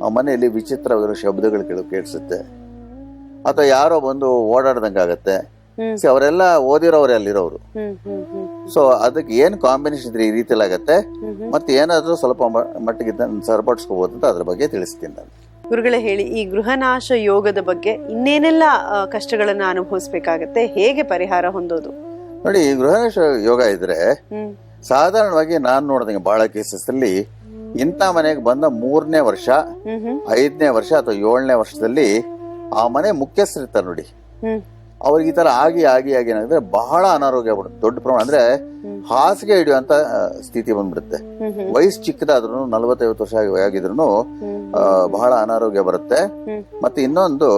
ಆ ಮನೆಯಲ್ಲಿ ವಿಚಿತ್ರವಾಗಿರೋ ಶಬ್ದಗಳು ಕೇಳಿಸುತ್ತೆ, ಅಥವಾ ಯಾರೋ ಬಂದು ಓಡಾಡ್ದಂಗಾಗತ್ತೆ. ಅವರೆಲ್ಲ ಓದಿರೋರೆ ಅಲ್ಲಿರೋರು. ಸೊ ಅದಕ್ಕೆ ಏನ್ ಕಾಂಬಿನೇಷನ್ ಇದ್ರೆ ಈ ರೀತಿಯಲ್ಲಿ ಆಗತ್ತೆ. ಮತ್ತೆ ಏನಾದ್ರೂ ಸ್ವಲ್ಪ ಮಟ್ಟಿಗೆ ಸರಿಪಡಿಸ್ಕೋಬಹುದು ಅಂತ ಅದ್ರ ಬಗ್ಗೆ ತಿಳಿಸ್ತೀನಿ ನಾನು. ಗುರುಗಳೇ ಹೇಳಿ, ಈ ಗೃಹನಾಶ ಯೋಗದ ಬಗ್ಗೆ ಇನ್ನೇನೆಲ್ಲ ಕಷ್ಟಗಳನ್ನ ಅನುಭವಿಸ್ಬೇಕಾಗತ್ತೆ, ಹೇಗೆ ಪರಿಹಾರ ಹೊಂದೋದು? ನೋಡಿ, ಈ ಗೃಹನಾಶ ಯೋಗ ಇದ್ರೆ ಸಾಧಾರಣವಾಗಿ ನಾನು ನೋಡಿದಂಗೆ ಬಹಳ ಕೇಸಸ್ ಅಲ್ಲಿ ಇಂಥ ಮನೆಗೆ ಬಂದ 3ನೇ ವರ್ಷ, 5ನೇ ವರ್ಷ ಅಥವಾ 7ನೇ ವರ್ಷದಲ್ಲಿ ಆ ಮನೆ ಮುಖ್ಯಸ್ಥರಿರ್ತಾರೆ ನೋಡಿ, ಅವ್ರಿಗೆ ಈ ತರ ಆಗಿ ಏನಾಗುತ್ತೆ, ಬಹಳ ಅನಾರೋಗ್ಯ ಆಗ್ಬಿಡುತ್ತೆ. ದೊಡ್ಡ ಪ್ರಮಾಣ ಅಂದ್ರೆ ಹಾಸಿಗೆ ಹಿಡಿಯುವಂತ ಸ್ಥಿತಿ ಬಂದ್ಬಿಡುತ್ತೆ. ವಯಸ್ಸು ಚಿಕ್ಕದಾದ್ರೂ 40-50 ವರ್ಷ ಆಗಿದ್ರು ಬಹಳ ಅನಾರೋಗ್ಯ ಬರುತ್ತೆ. ಮತ್ತೆ ಇನ್ನೊಂದು,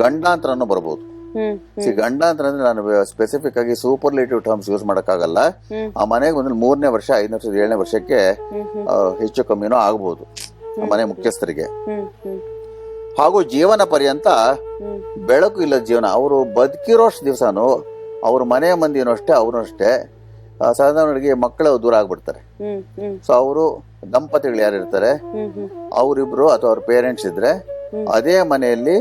ಗಂಡಾಂತರನು ಬರ್ಬೋದು. ಗಂಡಾಂತರ ಅಂದ್ರೆ ನಾನು ಸ್ಪೆಸಿಫಿಕ್ ಆಗಿ ಸೂಪರ್ಲೇಟಿವ್ ಟರ್ಮ್ಸ್ ಯೂಸ್ ಮಾಡಕ್ಕಾಗಲ್ಲ. ಆ ಮನೆಗೆ ಒಂದು 3ನೇ ವರ್ಷ, 5ನೇ ವರ್ಷ, 7ನೇ ವರ್ಷಕ್ಕೆ ಹೆಚ್ಚು ಕಮ್ಮಿನೋ ಆಗ್ಬಹುದು ಆ ಮನೆ ಮುಖ್ಯಸ್ಥರಿಗೆ. ಹಾಗೂ ಜೀವನ ಪರ್ಯಂತ ಬೆಳಕು ಇಲ್ಲದ ಜೀವನ. ಅವರು ಬದುಕಿರೋಷ್ಟು ದಿವಸನು ಅವ್ರ ಮನೆ ಮಂದಿನೂ ಅಷ್ಟೇ, ಅವ್ರು ಅಷ್ಟೇ ಸಾಧಾರಣವಾಗಿ ಮಕ್ಕಳು ದೂರ ಆಗ್ಬಿಡ್ತಾರೆ. ಸೊ ಅವರು ದಂಪತಿಗಳು ಯಾರಿರ್ತಾರೆ ಅವರಿಬ್ರು ಅಥವಾ ಅವ್ರ ಪೇರೆಂಟ್ಸ್ ಇದ್ರೆ ಅದೇ ಮನೆಯಲ್ಲಿ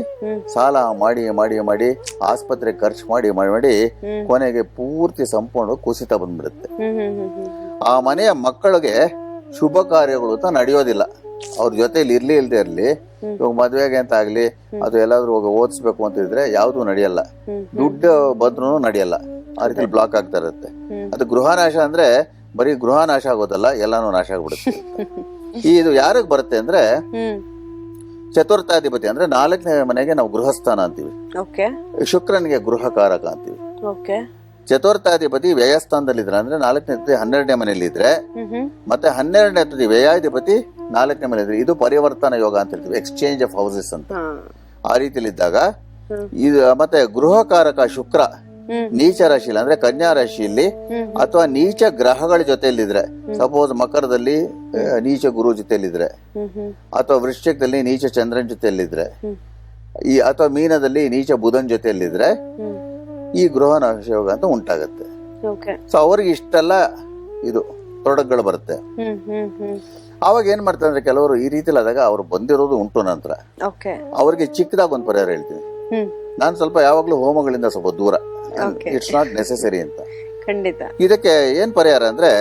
ಸಾಲ ಮಾಡಿ ಮಾಡಿ ಮಾಡಿ ಆಸ್ಪತ್ರೆ ಖರ್ಚು ಮಾಡಿ ಮಾಡಿ ಕೊನೆಗೆ ಪೂರ್ತಿ ಸಂಪೂರ್ಣ ಕುಸಿತ ಬಂದ್ಬಿಡುತ್ತೆ. ಆ ಮನೆಯ ಮಕ್ಕಳಿಗೆ ಶುಭ ಕಾರ್ಯಗಳು ಅಂತ ನಡೆಯೋದಿಲ್ಲ. ಅವ್ರ ಜೊತೆಲಿ ಇರ್ಲಿ ಇಲ್ದೇ ಇರ್ಲಿ, ಇವಾಗ ಮದ್ವೆಗೆ ಅಂತ ಆಗ್ಲಿ ಅದು ಎಲ್ಲಾದ್ರೂ ಹೋಗಿ ಓದಿಸ್ಬೇಕು ಅಂತಿದ್ರೆ ಯಾವ್ದು ನಡೆಯಲ್ಲ, ದುಡ್ಡು ಬಂದ್ರೂ ನಡೆಯಲ್ಲ, ಆ ರೀತಿ ಬ್ಲಾಕ್ ಆಗ್ತಾ ಇರುತ್ತೆ. ಅದು ಗೃಹನಾಶ ಅಂದ್ರೆ ಬರೀ ಗೃಹನಾಶ ಆಗೋದಲ್ಲ, ಎಲ್ಲಾನು ನಾಶ ಆಗ್ಬಿಡುತ್ತೆ. ಇದು ಯಾರಿಗ್ ಬರುತ್ತೆ ಅಂದ್ರೆ ಚತುರ್ಥಾಧಿಪತಿ ಅಂದ್ರೆ 4ನೇ ಮನೆಗೆ ನಾವು ಗೃಹಸ್ಥಾನ ಅಂತೀವಿ, ಶುಕ್ರನಿಗೆ ಗೃಹಕಾರಕ ಅಂತೀವಿ. ಚತುರ್ಥಾಧಿಪತಿ ವ್ಯಯಸ್ಥಾನದಲ್ಲಿದ್ರೆ ಅಂದ್ರೆ 4ನೇ 12ನೇ ಮನೆಯಲ್ಲಿ ಇದ್ರೆ, ಮತ್ತೆ 12ನೇ ವ್ಯಯಾಧಿಪತಿ 4ನೇ ಮನೆ ಇದ್ರೆ ಇದು ಪರಿವರ್ತನ ಯೋಗ ಅಂತ ಹೇಳ್ತೀವಿ, ಎಕ್ಸ್ಚೇಂಜ್ ಆಫ್ ಹೌಸಸ್ ಅಂತ. ಆ ರೀತಿಯಲ್ಲಿ ಇದ್ದಾಗ ಇದು ಮತ್ತೆ ಗೃಹಕಾರಕ ಶುಕ್ರ ನೀಚ ರಾಶಿಯಲ್ಲಿ ಅಂದ್ರೆ ಕನ್ಯಾ ರಾಶಿಯಲ್ಲಿ ಅಥವಾ ನೀಚ ಗ್ರಹಗಳ ಜೊತೆಯಲ್ಲಿದ್ರೆ, ಸಪೋಸ್ ಮಕರದಲ್ಲಿ ನೀಚ ಗುರು ಜೊತೆಯಲ್ಲಿದ್ರೆ ಅಥವಾ ವೃಶ್ಚಿಕದಲ್ಲಿ ನೀಚ ಚಂದ್ರನ್ ಜೊತೆಯಲ್ಲಿದ್ರೆ ಅಥವಾ ಮೀನದಲ್ಲಿ ನೀಚ ಬುಧನ್ ಜೊತೆಯಲ್ಲಿದ್ರೆ ಈ ಗೃಹ ನಾಶ ಯೋಗ ಅಂತ ಉಂಟಾಗತ್ತೆ. ಸೊ ಅವ್ರಿಗೆ ಇಷ್ಟೆಲ್ಲ ಇದು ತೊಡಕುಗಳು ಬರುತ್ತೆ. ಅವಾಗ ಏನ್ ಮಾಡ್ತಾರೆ ಅಂದ್ರೆ ಕೆಲವರು ಈ ರೀತಿ ಆದಾಗ ಅವ್ರು ಬಂದಿರೋದು ಉಂಟು. ನಂತರ ಅವ್ರಿಗೆ ಚಿಕ್ಕದಾಗ ಒಂದು ಪರಿಹಾರ ಹೇಳ್ತೀನಿ ನಾನು, ಸ್ವಲ್ಪ ಯಾವಾಗ್ಲೂ ಹೋಮಗಳಿಂದ ಸ್ವಲ್ಪ ದೂರ, ಇಟ್ಸ್ ನಾಟ್ ನೆಸೆಸರಿ ಅಂತ. ಇದಕ್ಕೆ ಏನ್ ಪರಿಹಾರ ಅಂದ್ರೆ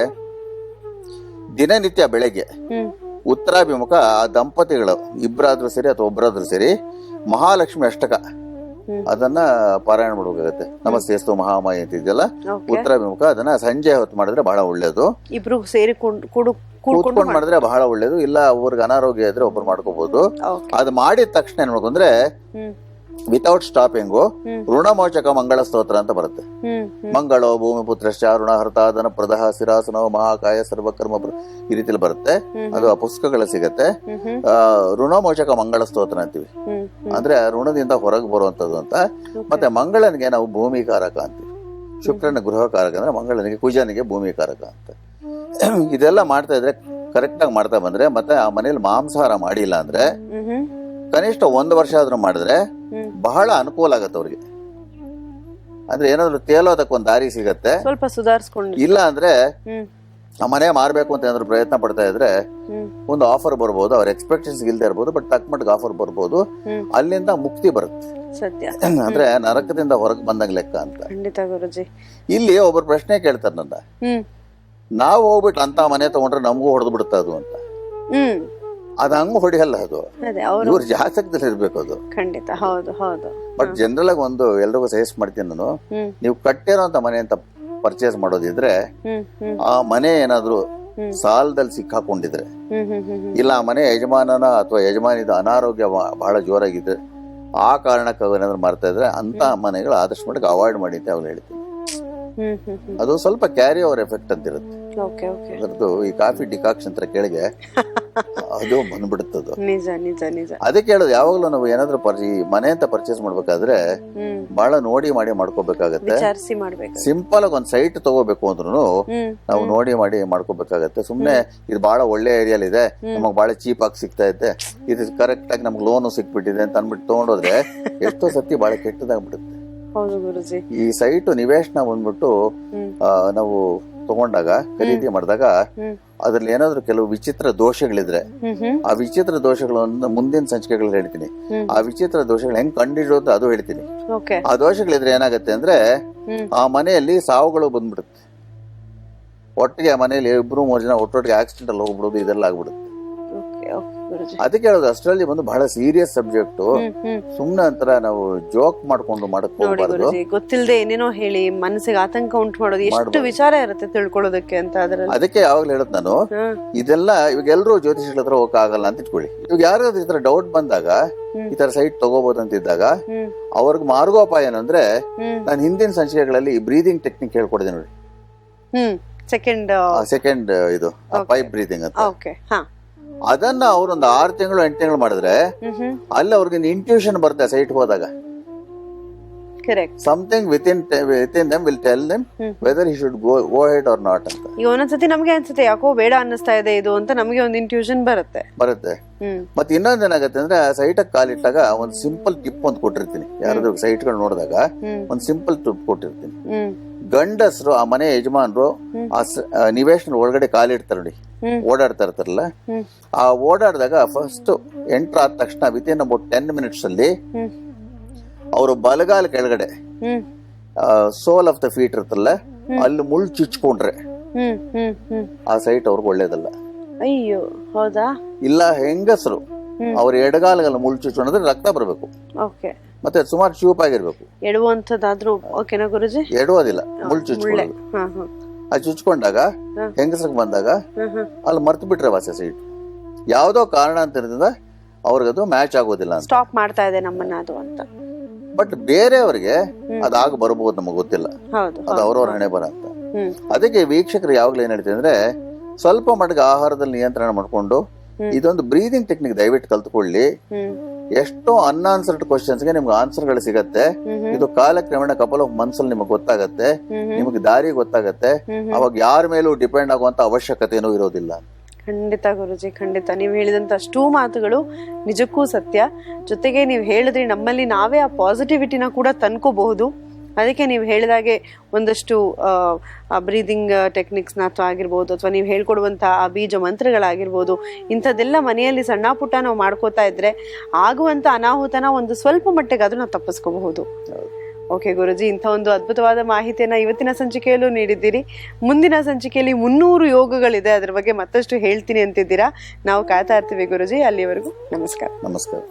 ದಿನನಿತ್ಯ ಬೆಳಗ್ಗೆ ಉತ್ತರಾಭಿಮುಖ ಆ ದಂಪತಿಗಳು ಇಬ್ಬರಾದ್ರೂ ಸರಿ ಅಥವಾ ಒಬ್ಬರಾದ್ರೂ ಸರಿ ಮಹಾಲಕ್ಷ್ಮಿ ಅಷ್ಟಕ ಅದನ್ನ ಪಾರಾಯಣ ಮಾಡಬೇಕಾಗತ್ತೆ. ನಮಸ್ತೆಸ್ತು ಮಹಾಮಾಯಿ ಅಂತ ಇದೆಯಲ್ಲ ಉತ್ತರಾಭಿಮುಖ, ಅದನ್ನ ಸಂಜೆ ಹೊತ್ತು ಮಾಡಿದ್ರೆ ಬಹಳ ಒಳ್ಳೇದು. ಇಬ್ರು ಸೇರಿ ಕೂತ್ಕೊಂಡು ಮಾಡಿದ್ರೆ ಬಹಳ ಒಳ್ಳೇದು. ಇಲ್ಲ ಅವ್ರಿಗೆ ಅನಾರೋಗ್ಯ ಇದ್ರೆ ಒಬ್ರು ಮಾಡ್ಕೋಬಹುದು. ಅದು ಮಾಡಿದ ತಕ್ಷಣ ಏನ್ ಮಾಡ್ಕೊಂಡ್ರೆ ವಿತೌಟ್ ಸ್ಟಾಪಿಂಗು ಋಣಮೋಚಕ ಮಂಗಳ ಸ್ತೋತ್ರ ಅಂತ ಬರುತ್ತೆ. ಮಂಗಳೋ ಭೂಮಿಪುತ್ರಶ್ಚ ಋಣಹರ್ತಾದನ ಪ್ರದಹ ಸಿರಾಸನೋ ಮಹಾಕಾಯ ಸರ್ವಕರ್ಮ ಈ ರೀತಿಯಲ್ಲಿ ಬರುತ್ತೆ. ಅದು ಆ ಪುಸ್ತಕಗಳು ಸಿಗತ್ತೆ. ಋಣಮೋಚಕ ಮಂಗಳ ಸ್ತೋತ್ರ ಅಂತೀವಿ, ಅಂದ್ರೆ ಋಣದಿಂದ ಹೊರಗೆ ಬರುವಂತದ್ದು ಅಂತ. ಮತ್ತೆ ಮಂಗಳನಿಗೆ ನಾವು ಭೂಮಿಕಾರಕ ಅಂತೀವಿ, ಶುಕ್ರನ ಗೃಹಕಾರಕ ಅಂದ್ರೆ ಮಂಗಳನಿಗೆ, ಕುಜನಿಗೆ ಭೂಮಿಕಾರಕ ಅಂತ. ಇದೆಲ್ಲ ಮಾಡ್ತಾ ಇದ್ರೆ ಕರೆಕ್ಟ್ ಆಗಿ ಮಾಡ್ತಾ ಬಂದ್ರೆ, ಮತ್ತೆ ಆ ಮನೇಲಿ ಮಾಂಸಾಹಾರ ಮಾಡಿಲ್ಲ ಅಂದ್ರೆ ಕನಿಷ್ಠ 1 ವರ್ಷ ಆದ್ರೂ ಮಾಡಿದ್ರೆ ಬಹಳ ಅನುಕೂಲ ಆಗತ್ತೆ ಅವ್ರಿಗೆ. ಅಂದ್ರೆ ಏನಾದ್ರು ತೇಲೋದಕ್ಕೆ ಒಂದು ದಾರಿ ಸಿಗತ್ತೆ, ಸ್ವಲ್ಪ ಸುಧಾರಿಸ್ಕೊಂಡು. ಇಲ್ಲ ಅಂದ್ರೆ ಆ ಮನೆ ಮಾರ್ಬೇಕು ಅಂತ ಏನಾದ್ರು ಪ್ರಯತ್ನ ಪಡ್ತಾ ಇದ್ರೆ ಒಂದು ಆಫರ್ ಬರ್ಬೋದು, ಅವ್ರ ಎಕ್ಸ್ಪೆಕ್ಟೇಷನ್ಸ್ ಇಲ್ದೇ ಇರ್ಬೋದು, ಬಟ್ ತಕ್ಕ ಮಟ್ಟಿಗೆ ಆಫರ್ ಬರ್ಬೋದು. ಅಲ್ಲಿಂದ ಮುಕ್ತಿ ಬರುತ್ತೆ. ಅಂದ್ರೆ ನರಕದಿಂದ ಹೊರಗೆ ಬಂದಂಗ ಲೆಕ್ಕ ಅಂತ. ಇಲ್ಲಿ ಒಬ್ಬರು ಪ್ರಶ್ನೆ ಕೇಳ್ತಾರೆ ನನ್ನ, ನಾವು ಹೋಗ್ಬಿಟ್ಟು ಅಂತ ಮನೆ ತಗೊಂಡ್ರೆ ನಮಗೂ ಹೊಡೆದು ಬಿಡುತ್ತೆ ಅದು ಅಂತ. ಅದ ಹಂಗ ಹೊಡಿಯಲ್ಲ, ಅದು ಇವ್ರ ಜಾತಕದಲ್ಲಿ ಇರ್ಬೇಕು ಅದು. ಖಂಡಿತ ಹೌದು ಹೌದು. ಬಟ್ ಜನರಲ್ ಆಗಿ ಒಂದು ಎಲ್ರಿಗೂ ಸಜೆಸ್ಟ್ ಮಾಡ್ತೀನಿ ನಾನು, ನೀವು ಕಟ್ಟಿರೋಂತ ಮನೆ ಅಂತ ಪರ್ಚೇಸ್ ಮಾಡೋದಿದ್ರೆ ಆ ಮನೆ ಏನಾದ್ರು ಸಾಲದಲ್ಲಿ ಸಿಕ್ಕಾಕೊಂಡಿದ್ರೆ, ಇಲ್ಲ ಆ ಮನೆ ಯಜಮಾನನ ಅಥವಾ ಯಜಮಾನಿದ ಅನಾರೋಗ್ಯ ಬಹಳ ಜೋರಾಗಿದ್ರೆ, ಆ ಕಾರಣಕ್ಕೆ ಏನಾದ್ರು ಮಾಡ್ತಾ ಇದ್ರೆ ಅಂತ ಮನೆಗಳು ಆದಷ್ಟು ಮಟ್ಟಿಗೆ ಅವಾಯ್ಡ್ ಮಾಡಿ ಅಂತ ಅವ್ರು ಹೇಳ್ತೀನಿ. ಅದು ಸ್ವಲ್ಪ ಕ್ಯಾರಿ ಓವರ್ ಎಫೆಕ್ಟ್ ಅಂತ ಇರುತ್ತೆ. ಅದರದ್ದು ಈ ಕಾಫಿ ಡಿಕಾಕ್ಷನ್ ತರ ಕೆಳಗೆ ಅದು ಬಂದ್ಬಿಡುತ್ತದು. ಅದಕ್ಕೆ ಹೇಳೋದು ಯಾವಾಗ್ಲೂ ನಾವು ಏನಾದ್ರು ಮನೆ ಅಂತ ಪರ್ಚೇಸ್ ಮಾಡ್ಬೇಕಾದ್ರೆ ಬಹಳ ನೋಡಿ ಮಾಡಿ ಮಾಡ್ಕೋಬೇಕಾಗತ್ತೆ. ಸಿಂಪಲ್ ಆಗಿ ಒಂದ್ ಸೈಟ್ ತಗೋಬೇಕು ಅಂದ್ರೂ ನಾವು ನೋಡಿ ಮಾಡಿ ಮಾಡ್ಕೋಬೇಕಾಗತ್ತೆ. ಸುಮ್ನೆ ಇದು ಬಹಳ ಒಳ್ಳೆ ಏರಿಯಾಲ್ ಇದೆ, ನಮಗ್ ಬಹಳ ಚೀಪ್ ಆಗಿ ಸಿಗ್ತಾ ಇದೆ, ಇದು ಕರೆಕ್ಟ್ ಆಗಿ ನಮ್ಗೆ ಲೋನು ಸಿಕ್ಬಿಟ್ಟಿದೆ ಅಂತ ಅನ್ಬಿಟ್ಟು ತಗೊಂಡೋದ್ರೆ ಎಷ್ಟೋ ಸತಿ ಬಹಳ ಕೆಟ್ಟದಾಗ್ಬಿಡುತ್ತೆ. ಈ ಸೈಟ್ ನಿವೇಶನ ಬಂದ್ಬಿಟ್ಟು ನಾವು ತಗೊಂಡಾಗ ಖರೀದಿ ಮಾಡಿದಾಗ ಅದ್ರಲ್ಲಿ ಏನಾದ್ರು ಕೆಲವು ವಿಚಿತ್ರ ದೋಷಗಳಿದ್ರೆ, ಆ ವಿಚಿತ್ರ ದೋಷಗಳನ್ನು ಮುಂದಿನ ಸಂಚಿಕೆಗಳು ಹೇಳ್ತೀನಿ. ಆ ವಿಚಿತ್ರ ದೋಷಗಳು ಹೆಂಗ್ ಕಂಡಿಡೋದು ಅದು ಹೇಳ್ತೀನಿ. ಆ ದೋಷಗಳಿದ್ರೆ ಏನಾಗತ್ತೆ ಅಂದ್ರೆ ಆ ಮನೆಯಲ್ಲಿ ಸಾವುಗಳು ಬಂದ್ಬಿಡುತ್ತೆ. ಒಟ್ಟಿಗೆ ಆ ಮನೆಯಲ್ಲಿ 2-3 ಜನ ಒಟ್ಟೊಟ್ಟಿಗೆ ಆಕ್ಸಿಡೆಂಟ್ ಅಲ್ಲಿ ಹೋಗ್ಬಿಡೋದು, ಇದೆಲ್ಲ ಆಗ್ಬಿಡುತ್ತೆ. ಅದಕ್ಕೆ ಹೇಳೋದು ಅಸ್ಟ್ರಾಲಜಿ ಬಂದು ಬಹಳ ಸೀರಿಯಸ್ ಸಬ್ಜೆಕ್ಟ್. ಸುಮ್ನೆ ಅಂತರ ನಾವು ಜೋಕ್ ಮಾಡ್ಕೊಂಡು ಮಾಡಕ್ ಹೋಗ್ಬಾರ್ದು. ಗೊತ್ತಿಲ್ಲದೆ ಏನೇನೋ ಹೇಳಿ ಮನಸ್ಸಿಗೆ ಆತಂಕ ಉಂಟು ಮಾಡೋದು ಎಷ್ಟು ವಿಚಾರ ಇರುತ್ತೆ ತಿಳ್ಕೊಳ್ಳೋದಕ್ಕೆ ಅಂತ. ಅದಕ್ಕೆ ಯಾವಾಗ್ಲೂ ಹೇಳದ್ ನಾನು, ಇದೆಲ್ಲ ಇವಾಗ ಎಲ್ರು ಜ್ಯೋತಿಷಿಗಳ ಹತ್ರ ಹೋಗಕ್ ಆಗಲ್ಲ ಅಂತ ಇಟ್ಕೊಳ್ಳಿ. ಇವಾಗ ಯಾರಾದ್ರೂ ಈ ತರ ಡೌಟ್ ಬಂದಾಗ, ಈ ತರ ಸೈಟ್ ತಗೋಬಹುದು ಅಂತಿದ್ದಾಗ ಅವ್ರಿಗೆ ಮಾರ್ಗೋಪಾಯ ಏನಂದ್ರೆ, ನಾನು ಹಿಂದಿನ ಸಂಚಿಕೆಗಳಲ್ಲಿ ಬ್ರೀದಿಂಗ್ ಟೆಕ್ನಿಕ್ ಹೇಳ್ಕೊಡಿದೆ ನೋಡಿ. ಸೆಕೆಂಡ್ ಇದು ಪೈಪ್ ಬ್ರೀದಿಂಗ್ ಅಂತ. ಅದನ್ನ ಅವ್ರೊಂದು 6 ತಿಂಗಳು 8 ತಿಂಗಳು ಮಾಡಿದ್ರೆ ಅಲ್ಲಿ ಅವ್ರಿಗೆ ಇಂಟ್ಯೂಷನ್ ಬರುತ್ತೆ ಸೈಟ್ ಹೋದಾಗ. Correct. Something within them will tell them whether he should go ahead or not ಅಂತ. ಈಗ ಒಂದೊಂದ್ಸತಿ ನಮ್ಗೆ ಅನ್ಸುತ್ತೆ ಯಾಕೋ ಬೇಡ ಅನ್ನಿಸ್ತಾ ಇದೆ ಇದು ಅಂತ, ನಮಗೆ ಒಂದು ಇಂಟ್ಯೂಷನ್ ಬರುತ್ತೆ. ಮತ್ತೆ ಇನ್ನೊಂದ್ ಏನಾಗುತ್ತೆ ಅಂದ್ರೆ ಸೈಟ್ ಕಾಲಿಟ್ಟಾಗ ಒಂದ್ ಸಿಂಪಲ್ ಟಿಪ್ ಒಂದು ಕೊಟ್ಟಿರ್ತೀನಿ. ಯಾರಾದ್ರೂ ಸೈಟ್ ಗಳು ನೋಡಿದಾಗ ಒಂದ್ ಸಿಂಪಲ್ ಟಿಪ್ ಕೊಟ್ಟಿರ್ತೀನಿ. ಗಂಡಸರು ಆ ಮನೆ ಯಜಮಾನ್ರು ಆ ನಿವೇಶನ ಒಳಗಡೆ ಕಾಲಿಡ್ತಾರೆ ನೋಡಿ, ಓಡಾಡ್ತಾ ಇರ್ತಾರಲ್ಲ, ಆ ಓಡಾಡಿದಾಗ ಫಸ್ಟ್ ಎಂಟರ್ ಆದ ತಕ್ಷಣ ವಿತಿನ್ ಅಬೌಟ್ 10 minutes ಅಲ್ಲಿ ಅವರು ಬಲಗಾಲ ಕೆಳಗಡೆ ಸೋಲ್ ಆಫ್ ದ ಫೀಟ್ ಇರ್ತಲ್ಲ, ಅಲ್ಲಿ ಮುಳ್ಳು ಚುಚ್ಕೊಂಡ್ರೆ ಆ ಸೈಟ್ ಅವ್ರಿಗೆ ಒಳ್ಳೇದಲ್ಲ. ಅಯ್ಯೋ, ಹೌದಾ? ಇಲ್ಲ ಹೆಂಗಸರು ಅವ್ರ ಎಡಗಾಲಗಲ್ಲ ಮುಳ್ಳು ಚುಚ್ಕೊಂಡ್ರೆ ರಕ್ತ ಬರಬೇಕು. ಮತ್ತೆ ಸುಮಾರು ಚೂಪ್ ಆಗಿರ್ಬೇಕು. ಎಡುವಂತದ್ದಾದ್ರೂ ಓಕೆನಾ ಗುರುಜಿ? ಎಡುವುದಿಲ್ಲ, ಮುಳ್ಳು ಚುಚ್ಕೊಳ್ಳೋದು. ಅದು ಚುಚ್ಕೊಂಡಾಗ ಹೆಂಗಸ್ರಿಗೆ ಬಂದಾಗ ಅಲ್ಲಿ ಮರ್ತು ಬಿಟ್ರೆ ವಾಸ ಸೈಟ್ ಯಾವ್ದೋ ಕಾರಣಾಂತರದಿಂದ ಅವ್ರಿಗದು ಮ್ಯಾಚ್ ಆಗೋದಿಲ್ಲ ಅಂತ, ಸ್ಟಾಪ್ ಮಾಡ್ತಾ ಇದೆ ನಮ್ಮನ್ನ ಅದು ಅಂತ. ಬಟ್ ಬೇರೆಯವ್ರಿಗೆ ಅದಾಗ ಬರಬಹುದು, ನಮಗೆ ಗೊತ್ತಿಲ್ಲ, ಅದು ಅವ್ರವ್ರ ಹಣೆ ಬರ ಅಂತ. ಅದಕ್ಕೆ ವೀಕ್ಷಕರು ಯಾವಾಗ್ಲೂ ಏನ್ ಹೇಳ್ತೀವಿ ಅಂದ್ರೆ ಸ್ವಲ್ಪ ಮಟ್ಟಿಗೆ ಆಹಾರದಲ್ಲಿ ನಿಯಂತ್ರಣ ಮಾಡ್ಕೊಂಡು ಇದೊಂದು ಬ್ರೀದಿಂಗ್ ಟೆಕ್ನಿಕ್ ದಯವಿಟ್ಟು ಕಲ್ತ್ಕೊಳ್ಳಿ. ಎಷ್ಟೋ ಅನ್ಆನ್ಸರ್ಡ್ ಕ್ವಶನ್ಸ್ಗೆ ನಿಮ್ಗೆ ಆನ್ಸರ್ಗಳು ಸಿಗತ್ತೆ. ಇದು ಕಾಲಕ್ರಮೇಣ ಕಪಲ್ ಆಫ್ ಮನ್ಸಲ್ಲಿ ನಿಮಗೆ ಗೊತ್ತಾಗತ್ತೆ, ನಿಮಗೆ ದಾರಿ ಗೊತ್ತಾಗತ್ತೆ. ಅವಾಗ ಯಾರ ಮೇಲೂ ಡಿಪೆಂಡ್ ಆಗುವಂತ ಅವಶ್ಯಕತೆನೂ ಇರೋದಿಲ್ಲ. ಖಂಡಿತ ಗುರುಜಿ, ಖಂಡಿತ. ನೀವು ಹೇಳಿದಂತ ಅಷ್ಟೂ ಮಾತುಗಳು ನಿಜಕ್ಕೂ ಸತ್ಯ. ಜೊತೆಗೆ ನೀವು ಹೇಳಿದ್ರಿ ನಮ್ಮಲ್ಲಿ ನಾವೇ ಆ ಪಾಸಿಟಿವಿಟಿನ ಕೂಡ ತಂದ್ಕೋಬಹುದು. ಅದಕ್ಕೆ ನೀವು ಹೇಳಿದಾಗೆ ಒಂದಷ್ಟು ಬ್ರೀದಿಂಗ್ ಟೆಕ್ನಿಕ್ಸ್ನ ಅಥವಾ ಆಗಿರ್ಬೋದು, ಅಥವಾ ನೀವು ಹೇಳ್ಕೊಡುವಂತಹ ಆ ಬೀಜ ಮಂತ್ರಗಳಾಗಿರ್ಬೋದು, ಇಂಥದ್ದೆಲ್ಲ ಮನೆಯಲ್ಲಿ ಸಣ್ಣ ಪುಟ್ಟ ನಾವು ಮಾಡ್ಕೋತಾ ಇದ್ರೆ ಆಗುವಂತ ಅನಾಹುತನ ಒಂದು ಸ್ವಲ್ಪ ಮಟ್ಟಿಗಾದ್ರೂ ನಾವು ತಪ್ಪಿಸ್ಕೋಬಹುದು. ಓಕೆ ಗುರುಜಿ, ಇಂಥ ಒಂದು ಅದ್ಭುತವಾದ ಮಾಹಿತಿಯನ್ನ ಇವತ್ತಿನ ಸಂಚಿಕೆಯಲ್ಲೂ ನೀಡಿದ್ದೀರಿ. ಮುಂದಿನ ಸಂಚಿಕೆಯಲ್ಲಿ 300 ಯೋಗಗಳಿದೆ, ಅದ್ರ ಬಗ್ಗೆ ಮತ್ತಷ್ಟು ಹೇಳ್ತೀನಿ ಅಂತಿದ್ದೀರಾ. ನಾವು ಕಾಯ್ತಾ ಇರ್ತೀವಿ ಗುರುಜಿ. ಅಲ್ಲಿವರೆಗೂ ನಮಸ್ಕಾರ. ನಮಸ್ಕಾರ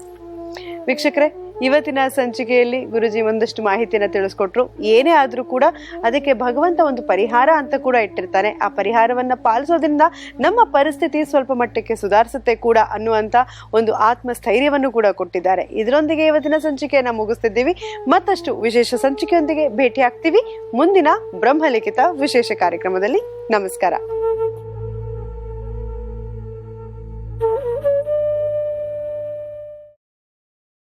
ವೀಕ್ಷಕರೇ, ಇವತ್ತಿನ ಸಂಚಿಕೆಯಲ್ಲಿ ಗುರುಜಿ ಒಂದಷ್ಟು ಮಾಹಿತಿಯನ್ನ ತಿಳಿಸ್ಕೊಟ್ರು. ಏನೇ ಆದ್ರೂ ಕೂಡ ಅದಕ್ಕೆ ಭಗವಂತ ಒಂದು ಪರಿಹಾರ ಅಂತ ಕೂಡ ಇಟ್ಟಿರ್ತಾನೆ. ಆ ಪರಿಹಾರವನ್ನ ಪಾಲಿಸೋದ್ರಿಂದ ನಮ್ಮ ಪರಿಸ್ಥಿತಿ ಸ್ವಲ್ಪ ಮಟ್ಟಕ್ಕೆ ಸುಧಾರಿಸುತ್ತೆ ಕೂಡ ಅನ್ನುವಂತ ಒಂದು ಆತ್ಮಸ್ಥೈರ್ಯವನ್ನು ಕೂಡ ಕೊಟ್ಟಿದ್ದಾರೆ. ಇದರೊಂದಿಗೆ ಇವತ್ತಿನ ಸಂಚಿಕೆಯನ್ನ ಮುಗಿಸ್ತಿದ್ದೀವಿ. ಮತ್ತಷ್ಟು ವಿಶೇಷ ಸಂಚಿಕೆಯೊಂದಿಗೆ ಭೇಟಿ ಆಗ್ತೀವಿ ಮುಂದಿನ ಬ್ರಹ್ಮಲಿಖಿತ ವಿಶೇಷ ಕಾರ್ಯಕ್ರಮದಲ್ಲಿ. ನಮಸ್ಕಾರ.